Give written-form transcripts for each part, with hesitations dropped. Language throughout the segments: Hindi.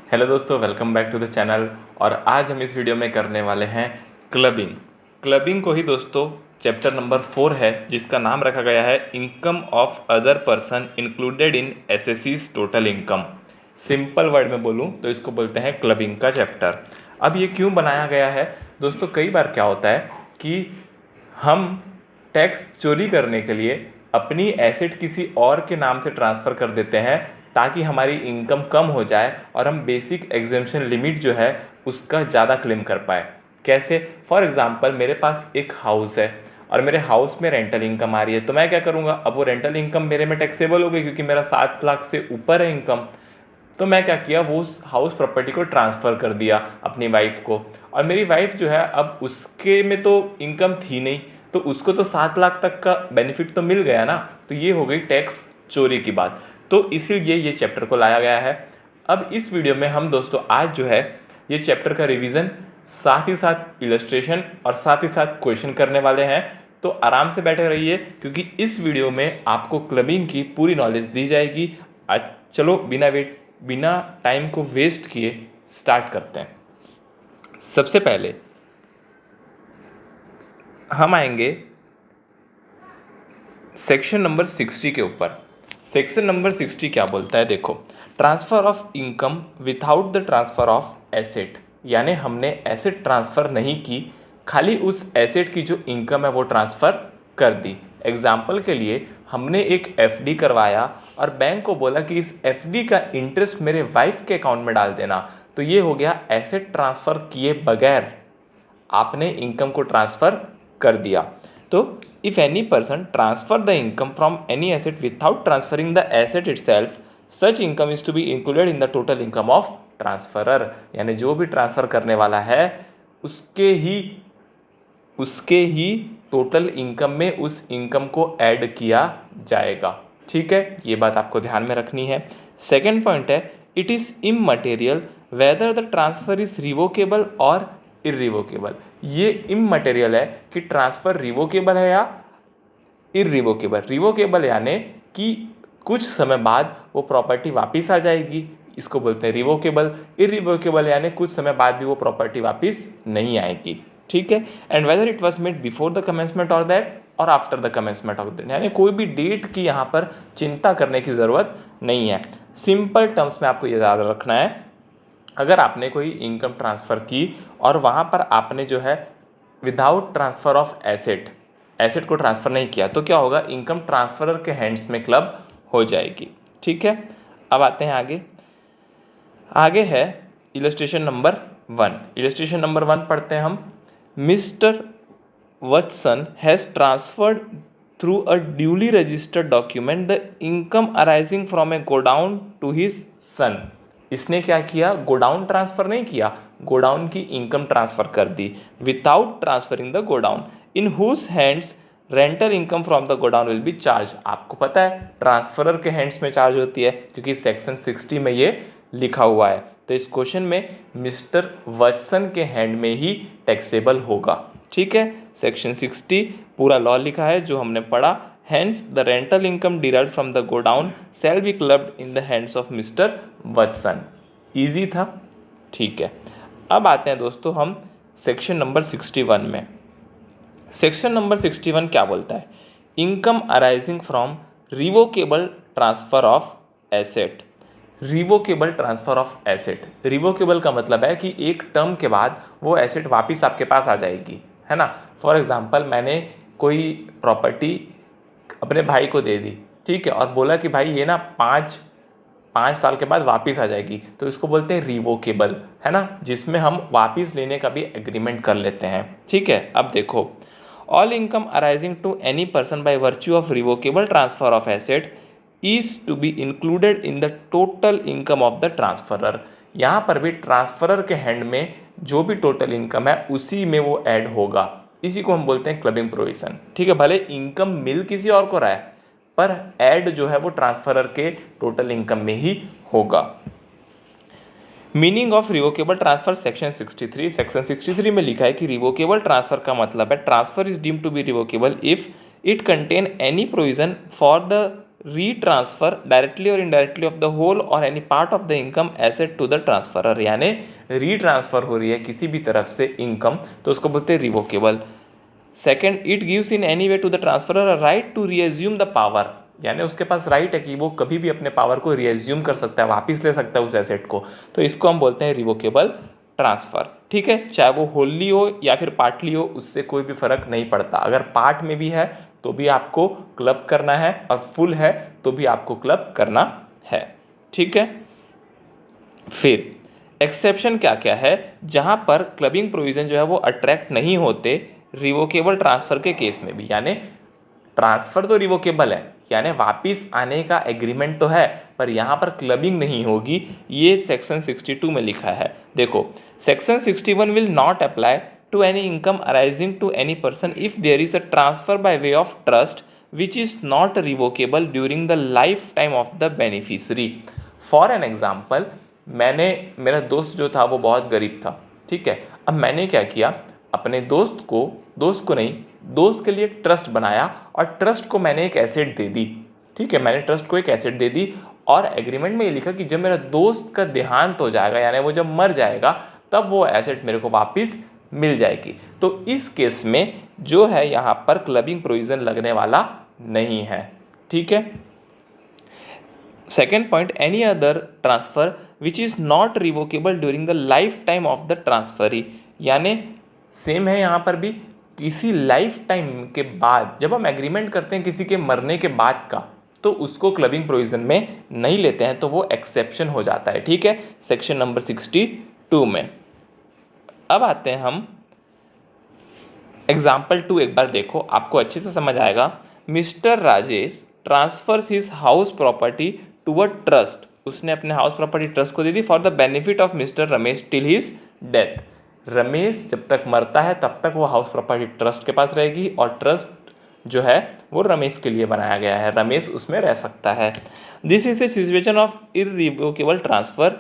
हेलो दोस्तों, welcome back to the channel. और आज हम इस वीडियो में करने वाले हैं क्लबिंग। क्लबिंग को ही दोस्तों चैप्टर नंबर 4 है, जिसका नाम रखा गया है income of other person included in assessee's total income. Simple word में बोलूँ तो इसको बोलते हैं क्लबिंग का चैप्टर। अब ये क्यों बनाया गया है दोस्तों? कई बार क्या होता है कि हम टैक्स चोरी करने के लिए अपनी एसेट किसी और के नाम से ट्रांसफ़र कर देते हैं ताकि हमारी इनकम कम हो जाए और हम बेसिक एग्जेम्पशन लिमिट जो है उसका ज़्यादा क्लेम कर पाए। कैसे? फॉर एग्जांपल मेरे पास एक हाउस है और मेरे हाउस में रेंटल इनकम आ रही है, तो मैं क्या करूँगा? अब वो रेंटल इनकम मेरे में टैक्सेबल हो गई क्योंकि मेरा 7 लाख से ऊपर है इनकम। तो मैं क्या किया, वो उस हाउस प्रॉपर्टी को ट्रांसफ़र कर दिया अपनी वाइफ को। और मेरी वाइफ जो है, अब उसके में तो इनकम थी नहीं, तो उसको तो 7 लाख तक का बेनिफिट तो मिल गया ना। तो ये हो गई टैक्स चोरी की बात। तो इसीलिए ये चैप्टर को लाया गया है। अब इस वीडियो में हम दोस्तों आज जो है ये चैप्टर का रिवीजन, साथ ही साथ इलस्ट्रेशन और साथ ही साथ क्वेश्चन करने वाले हैं। तो आराम से बैठे रहिए क्योंकि इस वीडियो में आपको क्लबिंग की पूरी नॉलेज दी जाएगी। आज चलो बिना टाइम को वेस्ट किए स्टार्ट करते हैं। सबसे पहले हम आएंगे सेक्शन नंबर 60 के ऊपर। सेक्शन नंबर 60 क्या बोलता है? देखो, transfer of income without the transfer of asset, यानी हमने एसेट ट्रांसफ़र नहीं की, खाली उस एसेट की जो इनकम है वो ट्रांसफ़र कर दी। एग्जाम्पल के लिए हमने एक एफडी करवाया और बैंक को बोला कि इस एफडी का इंटरेस्ट मेरे वाइफ के अकाउंट में डाल देना, तो ये हो गया एसेट ट्रांसफ़र किए बगैर आपने इनकम को ट्रांसफ़र कर दिया। तो if any person transfer the income from any asset without transferring the asset itself, such income is to be included in the total income of transferor. यानी जो भी ट्रांसफ़र करने वाला है उसके ही टोटल इनकम में उस इनकम को ऐड किया जाएगा। ठीक है, ये बात आपको ध्यान में रखनी है। सेकेंड पॉइंट है, it is immaterial whether the transfer is revocable और इर्रिवोकेबल। ये इमटेरियल है कि ट्रांसफ़र रिवोकेबल है या इर्रिवोकेबल। रिवोकेबल यानी कि कुछ समय बाद वो प्रॉपर्टी वापस आ जाएगी, इसको बोलते हैं रिवोकेबल। इर्रिवोकेबल यानी कुछ समय बाद भी वो प्रॉपर्टी वापस नहीं आएगी। ठीक है, and whether it was made before the commencement और दैट और after the commencement of that, यानी कोई भी डेट की यहाँ पर चिंता करने की ज़रूरत नहीं है। सिंपल टर्म्स में आपको ये याद रखना है, अगर आपने कोई इनकम ट्रांसफ़र की और वहाँ पर आपने जो है विदाउट ट्रांसफ़र ऑफ एसेट को ट्रांसफ़र नहीं किया, तो क्या होगा? इनकम ट्रांसफरर के हैंड्स में क्लब हो जाएगी। ठीक है, अब आते हैं आगे है इलस्ट्रेशन नंबर 1। इलस्ट्रेशन नंबर 1 पढ़ते हैं हम। Mister Vatsan has transferred through a duly registered document the income arising from a godown to his son. इसने क्या किया? गोडाउन ट्रांसफ़र नहीं किया, गोडाउन की इनकम ट्रांसफ़र कर दी without transferring the godown, in whose hands rental income from the godown will be charge. आपको पता है ट्रांसफरर के हैंड्स में चार्ज होती है क्योंकि सेक्शन 60 में ये लिखा हुआ है। तो इस क्वेश्चन में मिस्टर वत्सन के हैंड में ही टैक्सेबल होगा। ठीक है, सेक्शन 60 पूरा लॉ लिखा है जो हमने पढ़ा। Hence, the rental income derived from the godown shall be clubbed in the hands of Mr. Watson. Easy था। ठीक है, अब आते हैं दोस्तों हम सेक्शन नंबर 61 में। सेक्शन नंबर 61 क्या बोलता है? Income arising from revocable transfer of asset. Revocable transfer of asset, revocable का मतलब है कि एक टर्म के बाद वो एसेट वापस आपके पास आ जाएगी, है ना। फॉर एग्जांपल मैंने कोई प्रॉपर्टी अपने भाई को दे दी, ठीक है, और बोला कि भाई ये ना पाँच साल के बाद वापस आ जाएगी, तो इसको बोलते हैं रिवोकेबल, है ना, जिसमें हम वापस लेने का भी एग्रीमेंट कर लेते हैं। ठीक है, अब देखो, all income arising to any person by virtue of revocable transfer of asset is to be included in the total income of the transferor. यहाँ पर भी ट्रांसफरर के हैंड में जो भी टोटल इनकम है उसी में वो ऐड होगा। इसी को हम बोलते हैं क्लबिंग प्रोविजन। ठीक है, भले इनकम मिल किसी और को रहा है पर ऐड जो है वो ट्रांसफरर के टोटल इनकम में ही होगा। Meaning of revocable transfer section 63। Section 63 में लिखा है कि रिवोकेबल ट्रांसफर का मतलब है transfer is deemed to be revocable if it contain any provision for the retransfer directly और इनडायरेक्टली ऑफ द होल और any part of the income asset to the transferor, यानी रीट्रांसफर हो रही है किसी भी तरफ से इनकम तो उसको बोलते हैं revocable. Second, it gives in any way to the transferor a right to reassume the power, यानी उसके पास राइट है कि वो कभी भी अपने पावर को रीएज्यूम कर सकता है, वापिस ले सकता है उस एसेट को, तो इसको हम बोलते हैं रिवोकेबल ट्रांसफर। ठीक है, चाहे वो होली हो या फिर पार्टली हो, उससे कोई भी फर्क नहीं पड़ता। अगर पार्ट में भी है तो भी आपको क्लब करना है और फुल है तो भी आपको क्लब करना है। ठीक है, फिर एक्सेप्शन क्या क्या है जहां पर क्लबिंग प्रोविजन जो है वो अट्रैक्ट नहीं होते रिवोकेबल ट्रांसफर के केस में भी, यानी ट्रांसफर तो रिवोकेबल है, यानी वापिस आने का एग्रीमेंट तो है, पर यहाँ पर क्लबिंग नहीं होगी, ये सेक्शन 62 में लिखा है। देखो, section 61 will not apply to any income arising to any person if there is a transfer by way of trust which is not revocable during the life time of the beneficiary. For an example, मेरा दोस्त जो था वो बहुत गरीब था, ठीक है। अब मैंने क्या किया, अपने दोस्त को नहीं, दोस्त के लिए एक ट्रस्ट बनाया और ट्रस्ट को मैंने एक एसेट दे दी। ठीक है, मैंने ट्रस्ट को एक एसेट दे दी और एग्रीमेंट में ये लिखा कि जब मेरा दोस्त का देहांत हो जाएगा, यानी वो जब मर जाएगा, तब वो एसेट मेरे को वापस मिल जाएगी। तो इस केस में जो है यहाँ पर क्लबिंग प्रोविजन लगने वाला नहीं है। ठीक है, second point, any other transfer which is not revocable during the life time of the transferee, यानी सेम है यहाँ पर भी, किसी लाइफ टाइम के बाद जब हम एग्रीमेंट करते हैं किसी के मरने के बाद का, तो उसको क्लबिंग प्रोविजन में नहीं लेते हैं, तो वो एक्सेप्शन हो जाता है। ठीक है, सेक्शन नंबर 62 में। अब आते हैं हम एग्जाम्पल 2, एक बार देखो, आपको अच्छे से समझ आएगा। Mister Rajesh transfers his house property to a trust, उसने अपने हाउस प्रॉपर्टी ट्रस्ट को दे दी for the benefit of mister Ramesh till his death. Ramesh जब तक मरता है तब तक वो हाउस प्रॉपर्टी ट्रस्ट के पास रहेगी और ट्रस्ट जो है वो रमेश के लिए बनाया गया है, रमेश उसमें रह सकता है। This is a situation of irrevocable transfer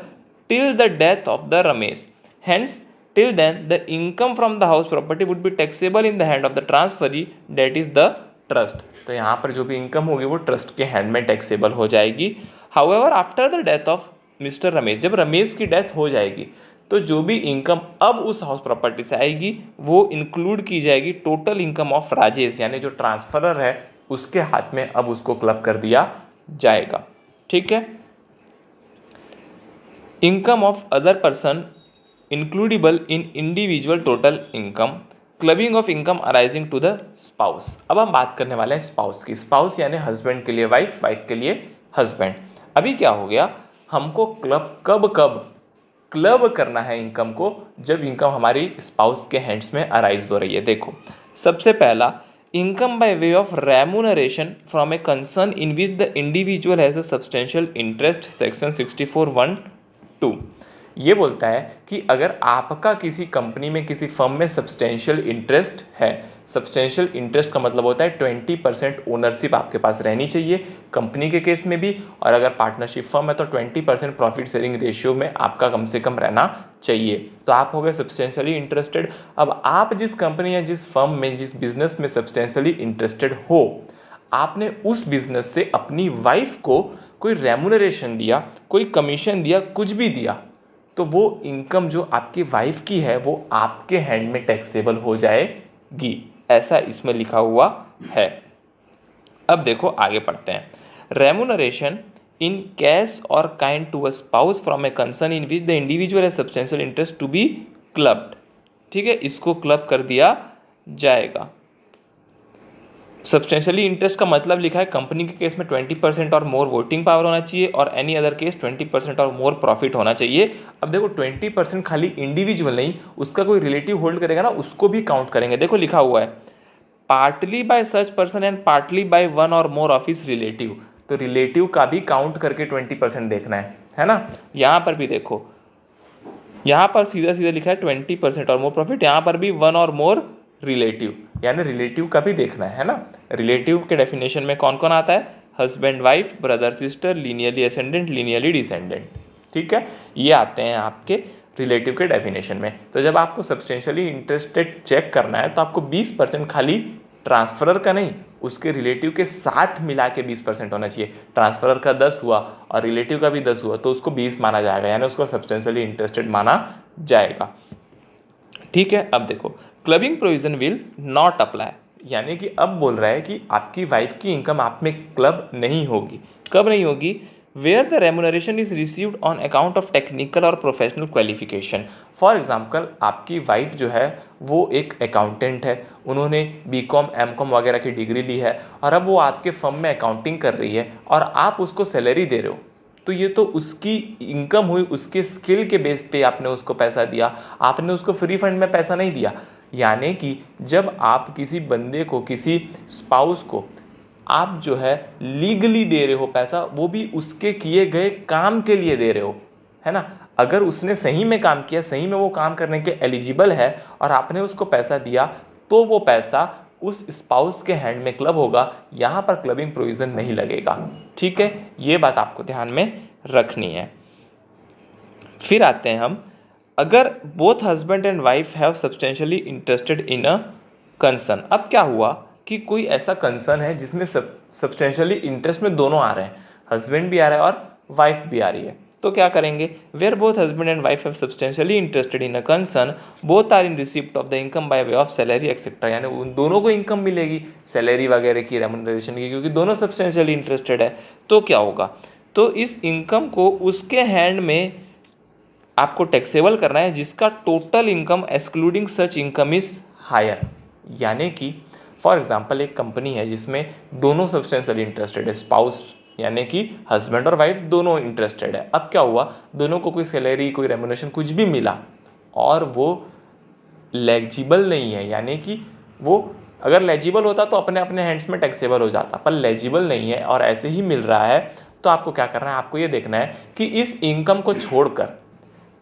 till the death of the Ramesh, hence till then the income from the house property would be taxable in the hand of the transferee, that is the trust। तो यहाँ पर जो भी इनकम होगी वो ट्रस्ट के हैंड में टैक्सेबल हो जाएगी। However, after the death of mister Ramesh, जब रमेश की डेथ हो जाएगी तो जो भी इनकम अब उस हाउस प्रॉपर्टी से आएगी वो इंक्लूड की जाएगी टोटल इनकम ऑफ राजेश, यानी जो ट्रांसफरर है उसके हाथ में अब उसको क्लब कर दिया जाएगा। ठीक है, income of other person includable in individual total income, clubbing of income arising to the spouse. अब हम बात करने वाले हैं स्पाउस की। स्पाउस यानी हस्बैंड के लिए वाइफ, वाइफ के लिए हस्बैंड। अभी क्या हो गया, हमको कब क्लब करना है इनकम को, जब इनकम हमारी स्पाउस के हैंड्स में अराइज हो रही है। देखो, सबसे पहला, income by way of remuneration from a concern in which the individual has a substantial interest, section 64(1)(2)। ये बोलता है कि अगर आपका किसी कंपनी में, किसी फर्म में सब्सटेंशियल इंटरेस्ट है, सब्सटेंशियल इंटरेस्ट का मतलब होता है 20% ओनरशिप आपके पास रहनी चाहिए कंपनी के केस में भी, और अगर पार्टनरशिप फर्म है तो 20% प्रॉफिट शेयरिंग रेशियो में आपका कम से कम रहना चाहिए। तो आप हो गए सब्सटेंशियली इंटरेस्टेड। अब आप जिस कंपनी या जिस फर्म में, जिस बिजनेस में सब्सटेंशियली इंटरेस्टेड हो, आपने उस बिजनेस से अपनी वाइफ को कोई रेम्यूनरेशन दिया, कोई कमीशन दिया, कुछ भी दिया, तो वो इनकम जो आपकी वाइफ की है वो आपके हैंड में टैक्सेबल हो जाएगी, ऐसा इसमें लिखा हुआ है। अब देखो आगे पढ़ते हैं। रेम्यूनरेशन इन कैश और kind to a spouse from a concern in which the individual has substantial interest to be clubbed. ठीक है, इसको क्लब कर दिया जाएगा। सब्सटेंशियली इंटरेस्ट का मतलब लिखा है कंपनी के केस में 20% और मोर वोटिंग पावर होना चाहिए और एनी अदर केस 20% और मोर प्रॉफिट होना चाहिए। अब देखो 20% खाली इंडिविजुअल नहीं, उसका कोई रिलेटिव होल्ड करेगा ना, उसको भी काउंट करेंगे। देखो लिखा हुआ है partly bye such person and partly by one और मोर ऑफ हिज रिलेटिव, तो रिलेटिव का भी काउंट करके 20% देखना है ना। यहाँ पर भी देखो, यहाँ पर सीधा सीधा लिखा है 20% और मोर प्रॉफिट, यहाँ पर भी वन और मोर रिलेटिव, यानी रिलेटिव का भी देखना है ना। रिलेटिव के डेफिनेशन में कौन कौन आता है, husband wife, brother sister, linearly ascendant, linearly descendant. ठीक है, ये आते हैं आपके रिलेटिव के डेफिनेशन में। तो जब आपको सब्सटेंशियली इंटरेस्टेड चेक करना है तो आपको 20% खाली ट्रांसफरर का नहीं, उसके रिलेटिव के साथ मिला के 20% होना चाहिए। ट्रांसफरर का 10 हुआ और रिलेटिव का भी 10 हुआ तो उसको 20 माना जाएगा, यानी उसको सब्सटेंशियली इंटरेस्टेड माना जाएगा। ठीक है, अब देखो clubbing provision will not apply, यानी कि अब बोल रहा है कि आपकी वाइफ की इनकम आप में क्लब नहीं होगी। कब नहीं होगी? Where the remuneration is received on account of technical और प्रोफेशनल क्वालिफिकेशन। फॉर एग्जाम्पल आपकी वाइफ जो है वो एक अकाउंटेंट है, उन्होंने बीकॉम एमकॉम वगैरह की डिग्री ली है और अब वो आपके फर्म में अकाउंटिंग कर रही है और आप उसको सैलरी दे रहे हो, तो ये तो उसकी इनकम हुई, उसके स्किल के बेस पे आपने उसको पैसा दिया, आपने उसको फ्री फंड में पैसा नहीं दिया। यानी कि जब आप किसी बंदे को, किसी स्पाउस को आप जो है लीगली दे रहे हो पैसा, वो भी उसके किए गए काम के लिए दे रहे हो, है ना। अगर उसने सही में काम किया, सही में वो काम करने के एलिजिबल है और आपने उसको पैसा दिया, तो वो पैसा उस स्पाउस के हैंड में क्लब होगा, यहाँ पर क्लबिंग प्रोविजन नहीं लगेगा। ठीक है, ये बात आपको ध्यान में रखनी है। फिर आते हैं हम, अगर both husband and wife have substantially interested in a concern. अब क्या हुआ कि कोई ऐसा कंसर्न है जिसमें सब्सटेंशियली इंटरेस्ट में दोनों आ रहे हैं, हस्बैंड भी आ रहा है और वाइफ भी आ रही है, तो क्या करेंगे? Where both husband and wife have substantially interested in a concern, both are in receipt of the income by way of salary etcetera, यानी उन दोनों को इनकम मिलेगी सैलरी वगैरह की, रेमुनरेशन की, क्योंकि दोनों सब्सटेंशियली इंटरेस्टेड है। तो क्या होगा? तो इस इनकम को उसके हैंड में आपको टैक्सेबल करना है जिसका total income excluding such income is higher. यानी कि फॉर एग्जांपल एक कंपनी है जिसमें दोनों सब्सटेंशियली इंटरेस्टेड है, स्पाउस यानी कि हस्बैंड और वाइफ दोनों इंटरेस्टेड है। अब क्या हुआ, दोनों को कोई सैलरी, कोई रेमुनेशन कुछ भी मिला और वो लेजिबल नहीं है, यानी कि वो अगर लेजिबल होता तो अपने अपने हैंड्स में टैक्सेबल हो जाता, पर लेजिबल नहीं है और ऐसे ही मिल रहा है, तो आपको क्या करना है? आपको ये देखना है कि इस इनकम को छोड़कर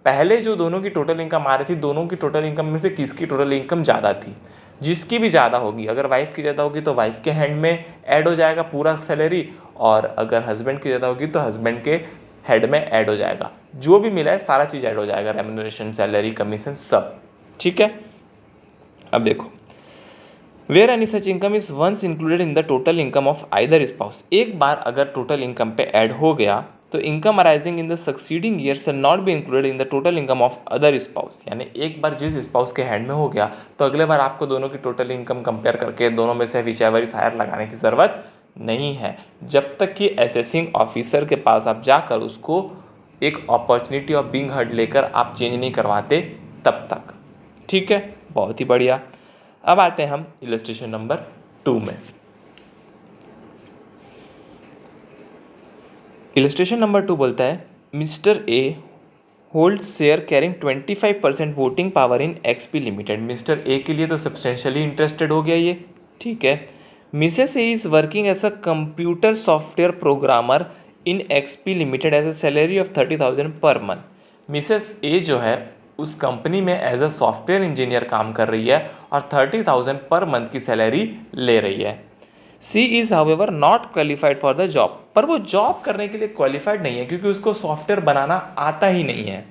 पहले जो दोनों की टोटल इनकम आ रही थी, दोनों की टोटल इनकम में से किसकी टोटल इनकम ज़्यादा थी। जिसकी भी ज़्यादा होगी, अगर वाइफ की ज़्यादा होगी तो वाइफ के हैंड में ऐड हो जाएगा पूरा सैलरी, और अगर हस्बैंड की ज़्यादा होगी तो हस्बैंड के हेड में ऐड हो जाएगा। जो भी मिला है सारा चीज़ ऐड हो जाएगा, रेम्यूनरेशन, सैलरी, कमीशन, सब। ठीक है, अब देखो, where any such income is once included in the total income of either spouse. एक बार अगर टोटल इनकम पे ऐड हो गया तो income arising in the succeeding year से not be included in the total income of other spouse. यानी एक बार जिस स्पाउस के हैंड में हो गया तो अगले बार आपको दोनों की टोटल इनकम कंपेयर करके दोनों में से व्हिचएवर इज हायर लगाने की ज़रूरत नहीं है, जब तक कि असेसिंग ऑफिसर के पास आप जाकर उसको एक अपॉर्चुनिटी ऑफ बीइंग हर्ड लेकर आप चेंज नहीं करवाते तब तक। ठीक है, बहुत ही बढ़िया। अब आते हैं हम इलस्ट्रेशन नंबर 2 में। इलस्ट्रेशन नंबर 2 बोलता है, mister A hold share carrying 25% voting power in XP limited. Mister A के लिए तो सब्सटेंशियली इंटरेस्टेड हो गया ये, ठीक है। Missus A is working as a computer software programmer in XP limited as a salary of 30,000 per month. Mrs A जो है उस कंपनी में एज अ सॉफ्टवेयर इंजीनियर काम कर रही है और 30,000 पर मंथ की सैलरी ले रही है। She is however not qualified for the job, पर वो जॉब करने के लिए क्वालिफाइड नहीं है क्योंकि उसको सॉफ्टवेयर बनाना आता ही नहीं है।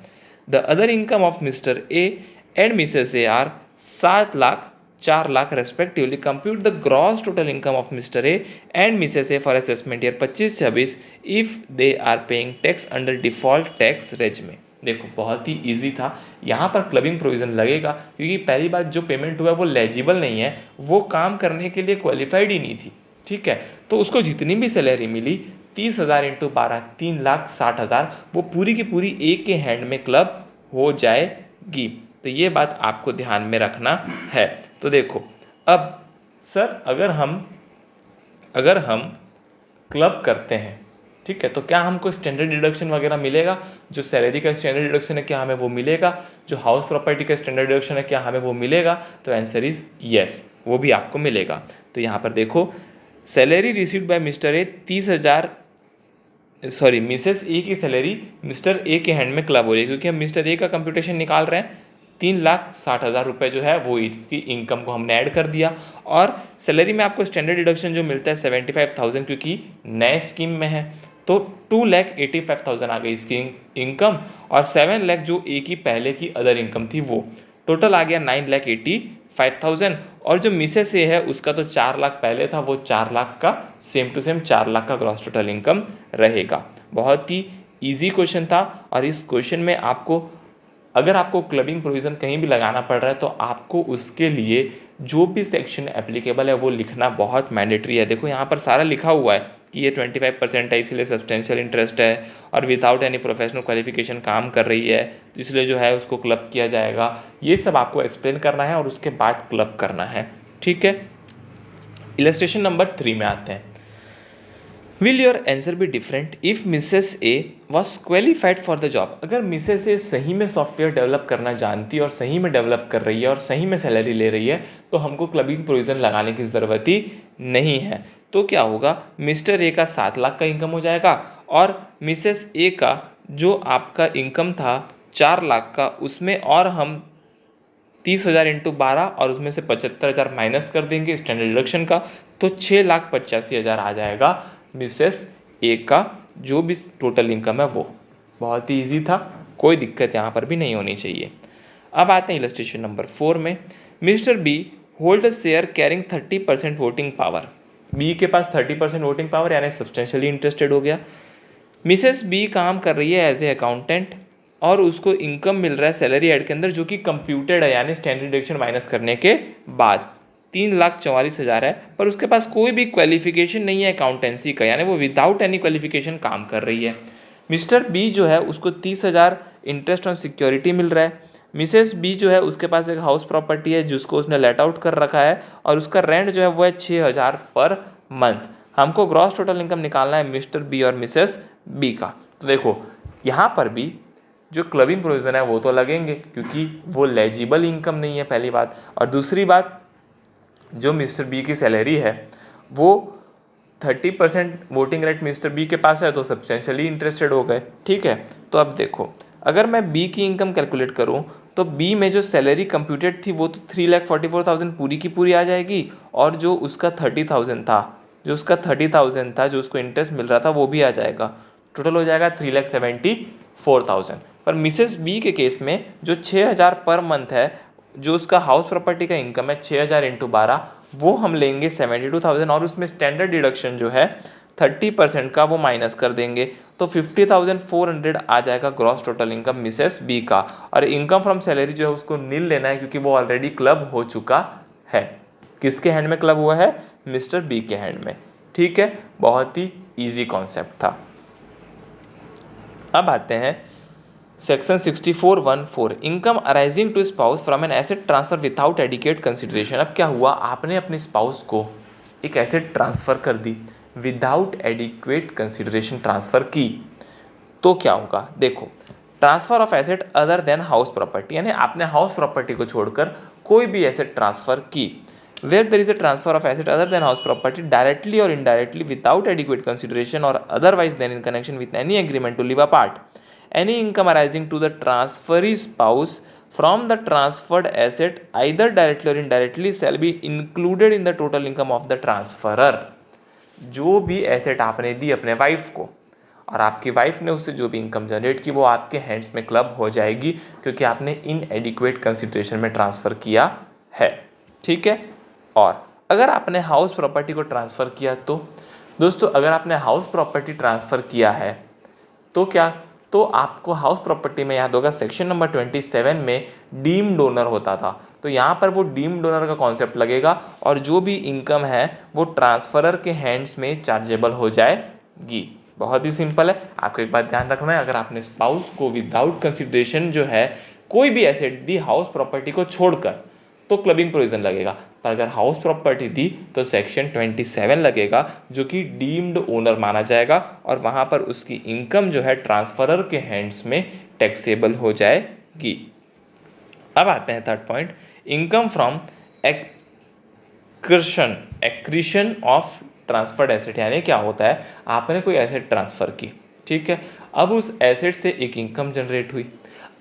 The other income of mister A and Mrs A are 7 lakh 4 lakh respectively. Compute the gross total income of mister A and Mrs A for assessment year 25-26 if they are paying tax under default tax regime. देखो बहुत ही इजी था, यहाँ पर क्लबिंग प्रोविजन लगेगा क्योंकि पहली बात जो पेमेंट हुआ है वो लेजिबल नहीं है, वो काम करने के लिए क्वालिफाइड ही नहीं थी। ठीक है, तो उसको जितनी भी सैलरी मिली 30,000 इंटू 12 3,60,000 वो पूरी की पूरी एक के हैंड में क्लब हो जाएगी। तो ये बात आपको ध्यान में रखना है। तो देखो अब सर अगर हम क्लब करते हैं, ठीक है, तो क्या हमको स्टैंडर्ड डिडक्शन वगैरह मिलेगा? जो सैलरी का स्टैंडर्ड डिडक्शन है क्या हमें वो मिलेगा? जो हाउस प्रॉपर्टी का स्टैंडर्ड डिडक्शन है क्या हमें वो मिलेगा? तो आंसर इज यस, वो भी आपको मिलेगा। तो यहाँ पर देखो, salary received by mister A 30,000, sorry mrs A की सैलरी मिस्टर ए के हैंड में क्लब हो रही है क्योंकि हम मिस्टर ए का कंप्यूटेशन निकाल रहे हैं। 3,60,000 रुपये जो है वो इसकी इनकम को हमने ऐड कर दिया, और सैलरी में आपको स्टैंडर्ड डिडक्शन जो मिलता है 75,000 क्योंकि नए स्कीम में है, तो 2,85,000 आ गई इसकी इनकम, और 7 लाख जो ए की पहले की अदर इनकम थी वो टोटल आ गया 5,000, और जो मिसेस ए है उसका तो 4 लाख पहले था, वो 4 लाख का सेम टू सेम 4 लाख का ग्रॉस टोटल इनकम रहेगा। बहुत ही ईजी क्वेश्चन था, और इस क्वेश्चन में आपको अगर आपको क्लबिंग प्रोविज़न कहीं भी लगाना पड़ रहा है तो आपको उसके लिए जो भी सेक्शन एप्लीकेबल है वो लिखना बहुत मैंडेटरी है। देखो यहाँ पर सारा लिखा हुआ है कि ये 25% है इसलिए सब्सटेंशियल इंटरेस्ट है, और विदाउट एनी प्रोफेशनल क्वालिफिकेशन काम कर रही है इसलिए जो है उसको क्लब किया जाएगा। ये सब आपको एक्सप्लेन करना है और उसके बाद क्लब करना है, ठीक है। इलस्ट्रेशन नंबर 3 में आते हैं। Will your answer be different if Mrs A was qualified for the job? अगर मिसेस ए सही में सॉफ्टवेयर डेवलप करना जानती है और सही में डेवलप कर रही है और सही में सैलरी ले रही है तो हमको क्लबिंग प्रोविज़न लगाने की ज़रूरत ही नहीं है। तो क्या होगा, मिस्टर ए का 7 लाख का इनकम हो जाएगा, और मिसेस ए का जो आपका इनकम था 4 लाख का, उसमें और हम 30,000 इंटू 12 और उसमें से 75,000 माइनस कर देंगे स्टैंडर्ड डिडक्शन का, तो 6,85,000 आ जाएगा मिसेस ए का जो भी टोटल इनकम है वो। बहुत ही ईजी था, कोई दिक्कत यहाँ पर भी नहीं होनी चाहिए। अब आते हैं इलस्ट्रेशन नंबर 4 में। Mister B hold a share carrying 30% voting power. B के पास 30% वोटिंग पावर यानी सब्सटेंशियली इंटरेस्टेड हो गया। मिसेस बी काम कर रही है एज ए अकाउंटेंट और उसको इनकम मिल रहा है सैलरी एड के अंदर जो कि कंप्यूटेड है यानी स्टैंडर्ड डिडक्शन माइनस करने के बाद 3,44,000 है, पर उसके पास कोई भी क्वालिफिकेशन नहीं है अकाउंटेंसी का, यानी वो विदाउट एनी क्वालिफिकेशन काम कर रही है। मिस्टर बी जो है उसको 30,000 इंटरेस्ट ऑन सिक्योरिटी मिल रहा है। मिसेस बी जो है उसके पास एक हाउस प्रॉपर्टी है जिसको उसने लेट आउट कर रखा है और उसका रेंट जो है वो है 6,000 पर मंथ। हमको ग्रॉस टोटल इनकम निकालना है मिस्टर बी और मिसेस बी का। तो देखो यहाँ पर भी जो क्लबिंग प्रोविज़न है वो तो लगेंगे क्योंकि वो लेजिबल इनकम नहीं है, पहली बात। और दूसरी बात, जो मिस्टर बी की सैलरी है वो 30% वोटिंग राइट मिस्टर बी के पास है तो सब्सटेंशियली इंटरेस्टेड हो गए, ठीक है। तो अब देखो अगर मैं बी की इनकम कैलकुलेट करूं तो बी में जो सैलरी कंप्यूटेड थी वो तो 3,44,000 पूरी की पूरी आ जाएगी, और जो उसका 30,000 था जो उसको इंटरेस्ट मिल रहा था वो भी आ जाएगा। टोटल हो जाएगा 3,74,000। पर मिसेस बी के केस में जो 6,000 पर मंथ है जो उसका हाउस प्रॉपर्टी का इनकम है 6,000 इंटू 12 वो हम लेंगे 72,000 और उसमें स्टैंडर्ड डिडक्शन जो है 30% का वो माइनस कर देंगे तो 50,400 आ जाएगा gross total income missus B का। और इनकम फ्रॉम सैलरी जो है उसको नील लेना है क्योंकि वो ऑलरेडी क्लब हो चुका है। किसके हैंड में क्लब हुआ है? मिस्टर बी के हैंड में, ठीक है। बहुत ही ईजी कॉन्सेप्ट था। अब आते हैं section 64(1)(4) income arising to spouse from an asset transfer without adequate consideration. अब क्या हुआ, आपने अपने स्पाउस को एक एसेट ट्रांसफर कर दी, विदाउट एडिक्वेट कंसिडरेशन ट्रांसफर की, तो क्या होगा? देखो transfer of asset other than house property, यानी आपने हाउस प्रॉपर्टी को छोड़कर कोई भी एसेट ट्रांसफर की। Where there is a transfer of asset other than house property directly और इनडायरेक्टली विदाउट एडिक्वेट कंसिडरेशन और otherwise than in connection with any agreement to live apart, any income arising to the transferee spouse from the transferred asset either directly or indirectly shall be included in the total income of the transferor। जो भी एसेट आपने दी अपने वाइफ को और आपकी वाइफ ने उससे जो भी इनकम जनरेट की वो आपके हैंड्स में क्लब हो जाएगी क्योंकि आपने इनएडिक्वेट कंसिडरेशन में ट्रांसफ़र किया है, ठीक है। और अगर आपने हाउस प्रॉपर्टी को ट्रांसफ़र किया तो दोस्तों अगर आपने हाउस प्रॉपर्टी ट्रांसफ़र किया है तो क्या, तो आपको हाउस प्रॉपर्टी में याद होगा सेक्शन नंबर 27 में डीम्ड ओनर होता था, तो यहाँ पर वो डीम्ड ओनर का कॉन्सेप्ट लगेगा और जो भी इनकम है वो ट्रांसफरर के हैंड्स में चार्जेबल हो जाएगी। बहुत ही सिंपल है। आपको एक बात ध्यान रखना है, अगर आपने स्पाउस को विदाउट कंसिडरेशन जो है कोई भी एसेट दी हाउस प्रॉपर्टी को छोड़कर तो क्लबिंग प्रोविजन लगेगा, पर अगर हाउस प्रॉपर्टी दी तो सेक्शन 27 लगेगा जो कि डीम्ड ओनर माना जाएगा और वहाँ पर उसकी इनकम जो है ट्रांसफरर के हैंड्स में टैक्सेबल हो जाएगी। अब आते हैं third point, income from accretion of transferred asset. यानी क्या होता है, आपने कोई एसेट ट्रांसफ़र की, ठीक है, अब उस एसेट से एक इनकम जनरेट हुई,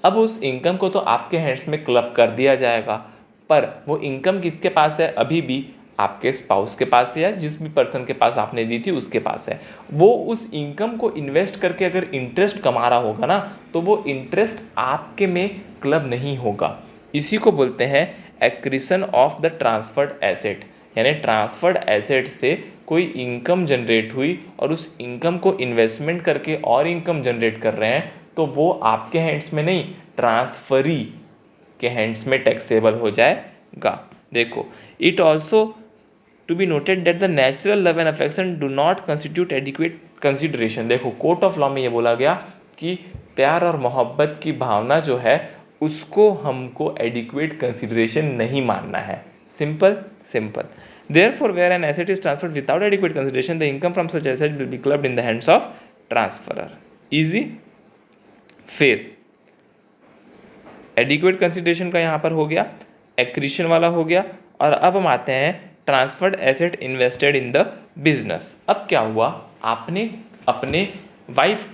अब उस इनकम को तो आपके हैंड्स में क्लब कर दिया जाएगा, पर वो इनकम किसके पास है? अभी भी आपके स्पाउस के पास है या जिस भी पर्सन के पास आपने दी थी उसके पास है। वो उस इनकम को इन्वेस्ट करके अगर इंटरेस्ट कमा रहा होगा ना तो वो इंटरेस्ट आपके में क्लब नहीं होगा। इसी को बोलते हैं accretion of the transferred asset, यानी ट्रांसफर्ड एसेट से कोई इनकम जनरेट हुई और उस इनकम को इन्वेस्टमेंट करके और इनकम जनरेट कर रहे हैं, तो वो आपके हैंड्स में नहीं, ट्रांसफरी के हैंड्स में टैक्सेबल हो जाएगा। देखो, it also to be noted that the natural love and affection do not constitute adequate consideration. देखो, कोर्ट ऑफ लॉ में ये बोला गया कि प्यार और मोहब्बत की भावना जो है उसको हमको एडिक्वेट कंसिडरेशन नहीं मानना है। Simple simple. Therefore, where an asset is transferred without adequate consideration, the income from such asset will be clubbed in the hands of transferor. Easy. फिर एडिक्वेट कंसिडरेशन का यहाँ पर हो गया, एक्रीशन वाला हो गया, और अब हम आते हैं transferred asset invested in the business. अब क्या हुआ, आपने अपने वाइफ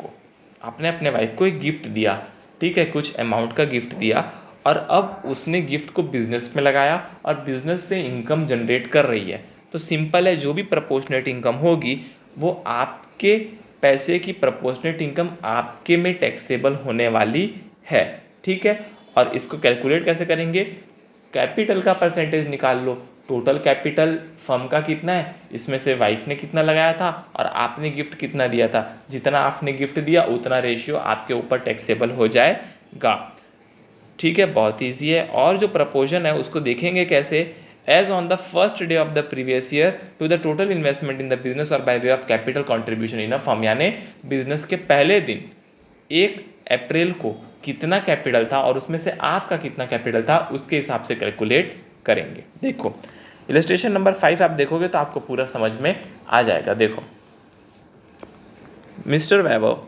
को एक गिफ्ट दिया, ठीक है, कुछ अमाउंट का गिफ्ट दिया, और अब उसने गिफ्ट को बिजनेस में लगाया और बिजनेस से इनकम जनरेट कर रही है। तो सिंपल है, जो भी प्रपोर्शनेट इनकम होगी वो आपके पैसे की प्रपोर्शनेट इनकम आपके में टैक्सेबल होने वाली है, ठीक है। और इसको कैलकुलेट कैसे करेंगे, कैपिटल का परसेंटेज निकाल लो। टोटल कैपिटल फर्म का कितना है, इसमें से वाइफ ने कितना लगाया था और आपने गिफ्ट कितना दिया था, जितना आपने गिफ्ट दिया उतना रेशियो आपके ऊपर टैक्सेबल हो जाएगा, ठीक है। बहुत ईजी है। और जो प्रपोर्शन है उसको देखेंगे कैसे, as on the first day of the previous year to the total investment in the business और by way of capital contribution in a firm, यानी बिजनेस के पहले दिन 1 अप्रैल को कितना कैपिटल था और उसमें से आपका कितना कैपिटल था, उसके हिसाब से कैलकुलेट करेंगे। देखो, इलस्ट्रेशन नंबर 5 आप देखोगे तो आपको पूरा समझ में आ जाएगा। देखो, mister Vaibhav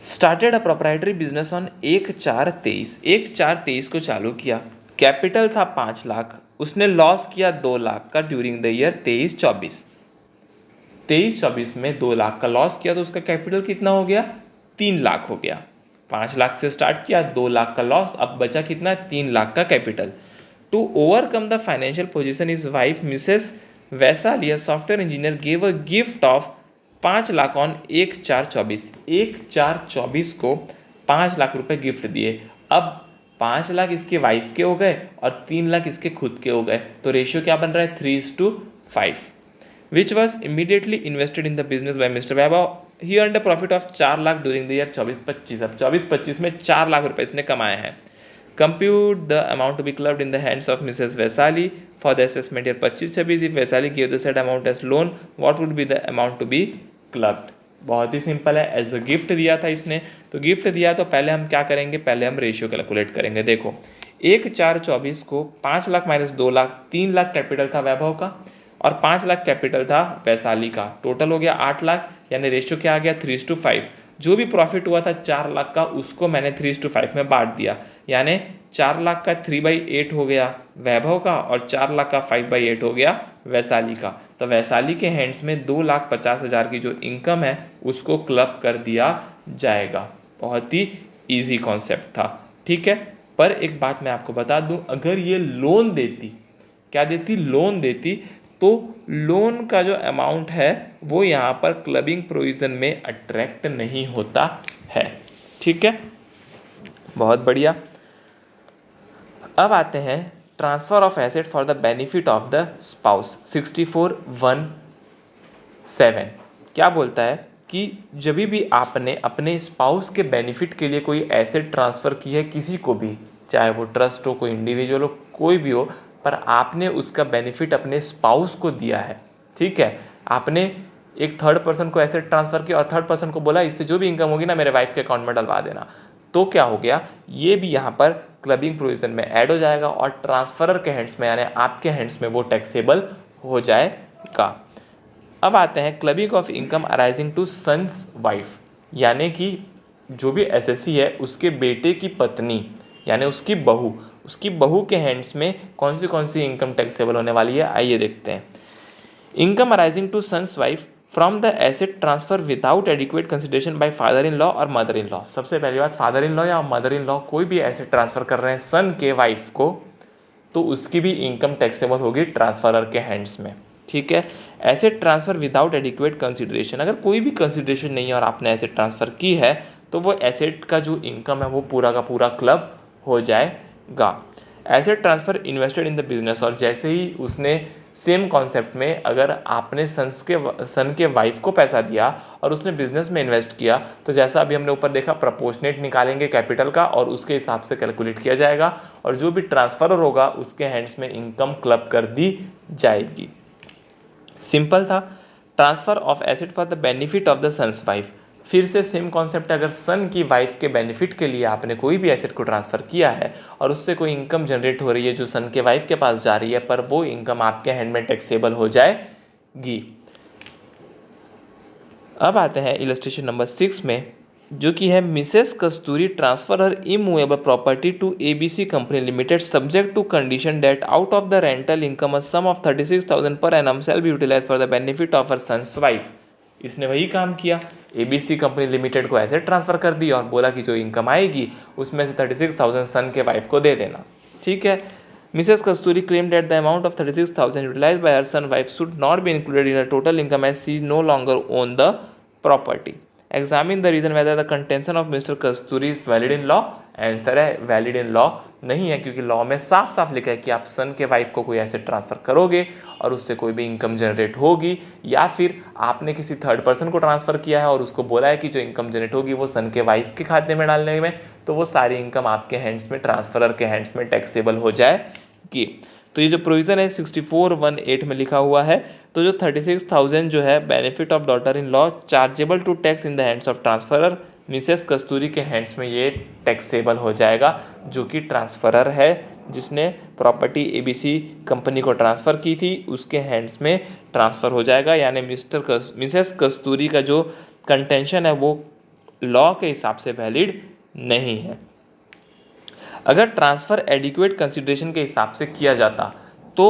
started a proprietary business on 1/4/23 को चालू किया। कैपिटल था 5 लाख, उसने लॉस किया 2 लाख का ड्यूरिंग द ईयर 23-24 में 2 लाख का लॉस किया, तो उसका कैपिटल कितना हो गया, 3 लाख हो गया। 5 लाख से स्टार्ट किया, 2 लाख का लॉस, अब बचा कितना, 3 लाख का capital. To overcome the financial position is wife Mrs Vaishali software engineer gave a gift of 5 lakh on 1/4/24 को 5 लाख रुपए गिफ्ट दिए। अब 5 लाख इसके वाइफ के हो गए और 3 लाख इसके खुद के हो गए, तो रेशियो क्या बन रहा है, 3:5, which was immediately invested in the business by Mr Vaibhav. He earned a profit of 4 lakh during the year 24-25। अब 24-25 में 4 लाख रुपए इसने कमाए हैं। Compute the amount to be clubbed in the hands of Mrs. Vaisali for the assessment year 25-26. If Vaisali gave the said amount as loan, what would be the amount to be clubbed? बहुत ही सिंपल है, एज अ गिफ्ट दिया था इसने, तो गिफ्ट दिया तो पहले हम क्या करेंगे, पहले हम रेशियो कैलकुलेट करेंगे। देखो, 1/4/24 को 5 लाख माइनस 2 लाख, 3 लाख कैपिटल था वैभव का और 5 लाख कैपिटल था वैशाली का, टोटल हो गया 8 लाख, यानी रेशियो क्या आ गया, 3:5। जो भी प्रॉफिट हुआ था 4 लाख का उसको मैंने 3:5 में बांट दिया, यानी 4 लाख का 3/8 हो गया वैभव का और 4 लाख का 5/8 हो गया वैशाली का। तो वैशाली के हैंड्स में 2,50,000 की जो इनकम है उसको क्लब कर दिया जाएगा। बहुत ही ईजी कॉन्सेप्ट था, ठीक है। पर एक बात मैं आपको बता दूं, अगर ये लोन देती, क्या देती, लोन देती, तो लोन का जो अमाउंट है वो यहाँ पर क्लबिंग प्रोविजन में अट्रैक्ट नहीं होता है, ठीक है। बहुत बढ़िया। अब आते हैं transfer of asset for the benefit of the spouse. 64(1)(7 क्या बोलता है कि जब भी आपने अपने स्पाउस के बेनिफिट के लिए कोई एसेट ट्रांसफ़र की है किसी को भी, चाहे वो ट्रस्ट हो, कोई इंडिविजुअल हो, कोई भी हो, पर आपने उसका बेनिफिट अपने स्पाउस को दिया है, ठीक है। आपने एक थर्ड पर्सन को एसेट ट्रांसफ़र किया और थर्ड पर्सन को बोला इससे जो भी इनकम होगी ना मेरे वाइफ के अकाउंट में डलवा देना, तो क्या हो गया, ये भी यहाँ पर क्लबिंग प्रोविजन में ऐड हो जाएगा और ट्रांसफरर के हैंड्स में यानी आपके हैंड्स में वो टैक्सेबल हो जाएगा। अब आते हैं clubbing of income arising to son's wife, यानी कि जो भी एसएससी है उसके बेटे की पत्नी यानी उसकी बहू के हैंड्स में कौन सी इनकम टैक्सेबल होने वाली है, आइए देखते हैं। Income arising to son's wife from the asset transfer without adequate consideration by father in law और मदर इन लॉ। सबसे पहली बात, फादर इन लॉ या मदर इन लॉ कोई भी एसेट ट्रांसफर कर रहे हैं सन के वाइफ को, तो उसकी भी इनकम टैक्सेबल होगी ट्रांसफरर के हैंड्स में, ठीक है। Asset transfer without adequate consideration, अगर कोई भी कंसिडरेशन नहीं है और आपने एसेट ट्रांसफर की है तो वो एसेट का जो इनकम है वो पूरा का पूरा क्लब हो जाएगा। Asset transfer invested in the business, और जैसे ही उसने सेम कॉन्सेप्ट में अगर आपने सन के वाइफ को पैसा दिया और उसने बिजनेस में इन्वेस्ट किया, तो जैसा अभी हमने ऊपर देखा प्रपोर्शनेट निकालेंगे कैपिटल का और उसके हिसाब से कैलकुलेट किया जाएगा, और जो भी ट्रांसफर होगा उसके हैंड्स में इनकम क्लब कर दी जाएगी। सिंपल था। Transfer of asset for the benefit of the son's wife, फिर से सेम कॉन्सेप्ट, अगर सन की वाइफ के बेनिफिट के लिए आपने कोई भी एसेट को ट्रांसफ़र किया है और उससे कोई इनकम जनरेट हो रही है जो सन के वाइफ के पास जा रही है, पर वो इनकम आपके हैंड में टैक्सेबल हो जाएगी। अब आते हैं इलस्ट्रेशन नंबर 6 में, जो कि है Mrs Kasturi transfer her immovable property to ABC company limited subject to condition that out of the rental income a sum of 36,000 per annum shall be utilised for the benefit of her son's wife. इसने वही काम किया, ABC कंपनी लिमिटेड को एसेट ट्रांसफ़र कर दी और बोला कि जो इनकम आएगी उसमें से 36,000 सन के वाइफ को दे देना। ठीक है। Mrs Kasturi claim that the amount of 36,000 utilised by her son wife should not be included in a total income as she no longer own the property. Examine the reason whether the contention of Mr Kasturi is valid in law. Answer है वैलिड इन लॉ नहीं है, क्योंकि लॉ में साफ साफ लिखा है कि आप सन के वाइफ को कोई एसेट ट्रांसफर करोगे और उससे कोई भी इनकम जनरेट होगी, या फिर आपने किसी थर्ड पर्सन को ट्रांसफर किया है और उसको बोला है कि जो इनकम जनरेट होगी वो सन के वाइफ के खाते में डालने में, तो वो सारी इनकम आपके हैंड्स में, ट्रांसफरर के हैंड्स में टैक्सेबल हो जाएगी। तो ये जो प्रोविजन है 64(1)(8) में लिखा हुआ है, तो जो 36,000 जो है benefit of daughter in law chargeable to tax in the hands of transferor, mrs Kasturi के हैंड्स में ये टैक्सेबल हो जाएगा, जो कि ट्रांसफरर है जिसने प्रॉपर्टी ABC कंपनी को ट्रांसफ़र की थी, उसके हैंड्स में ट्रांसफ़र हो जाएगा। यानी मिसेस कस्तूरी का जो कंटेंशन है वो लॉ के हिसाब से वैलिड नहीं है। अगर ट्रांसफ़र एडिक्वेट कंसिडरेशन के हिसाब से किया जाता तो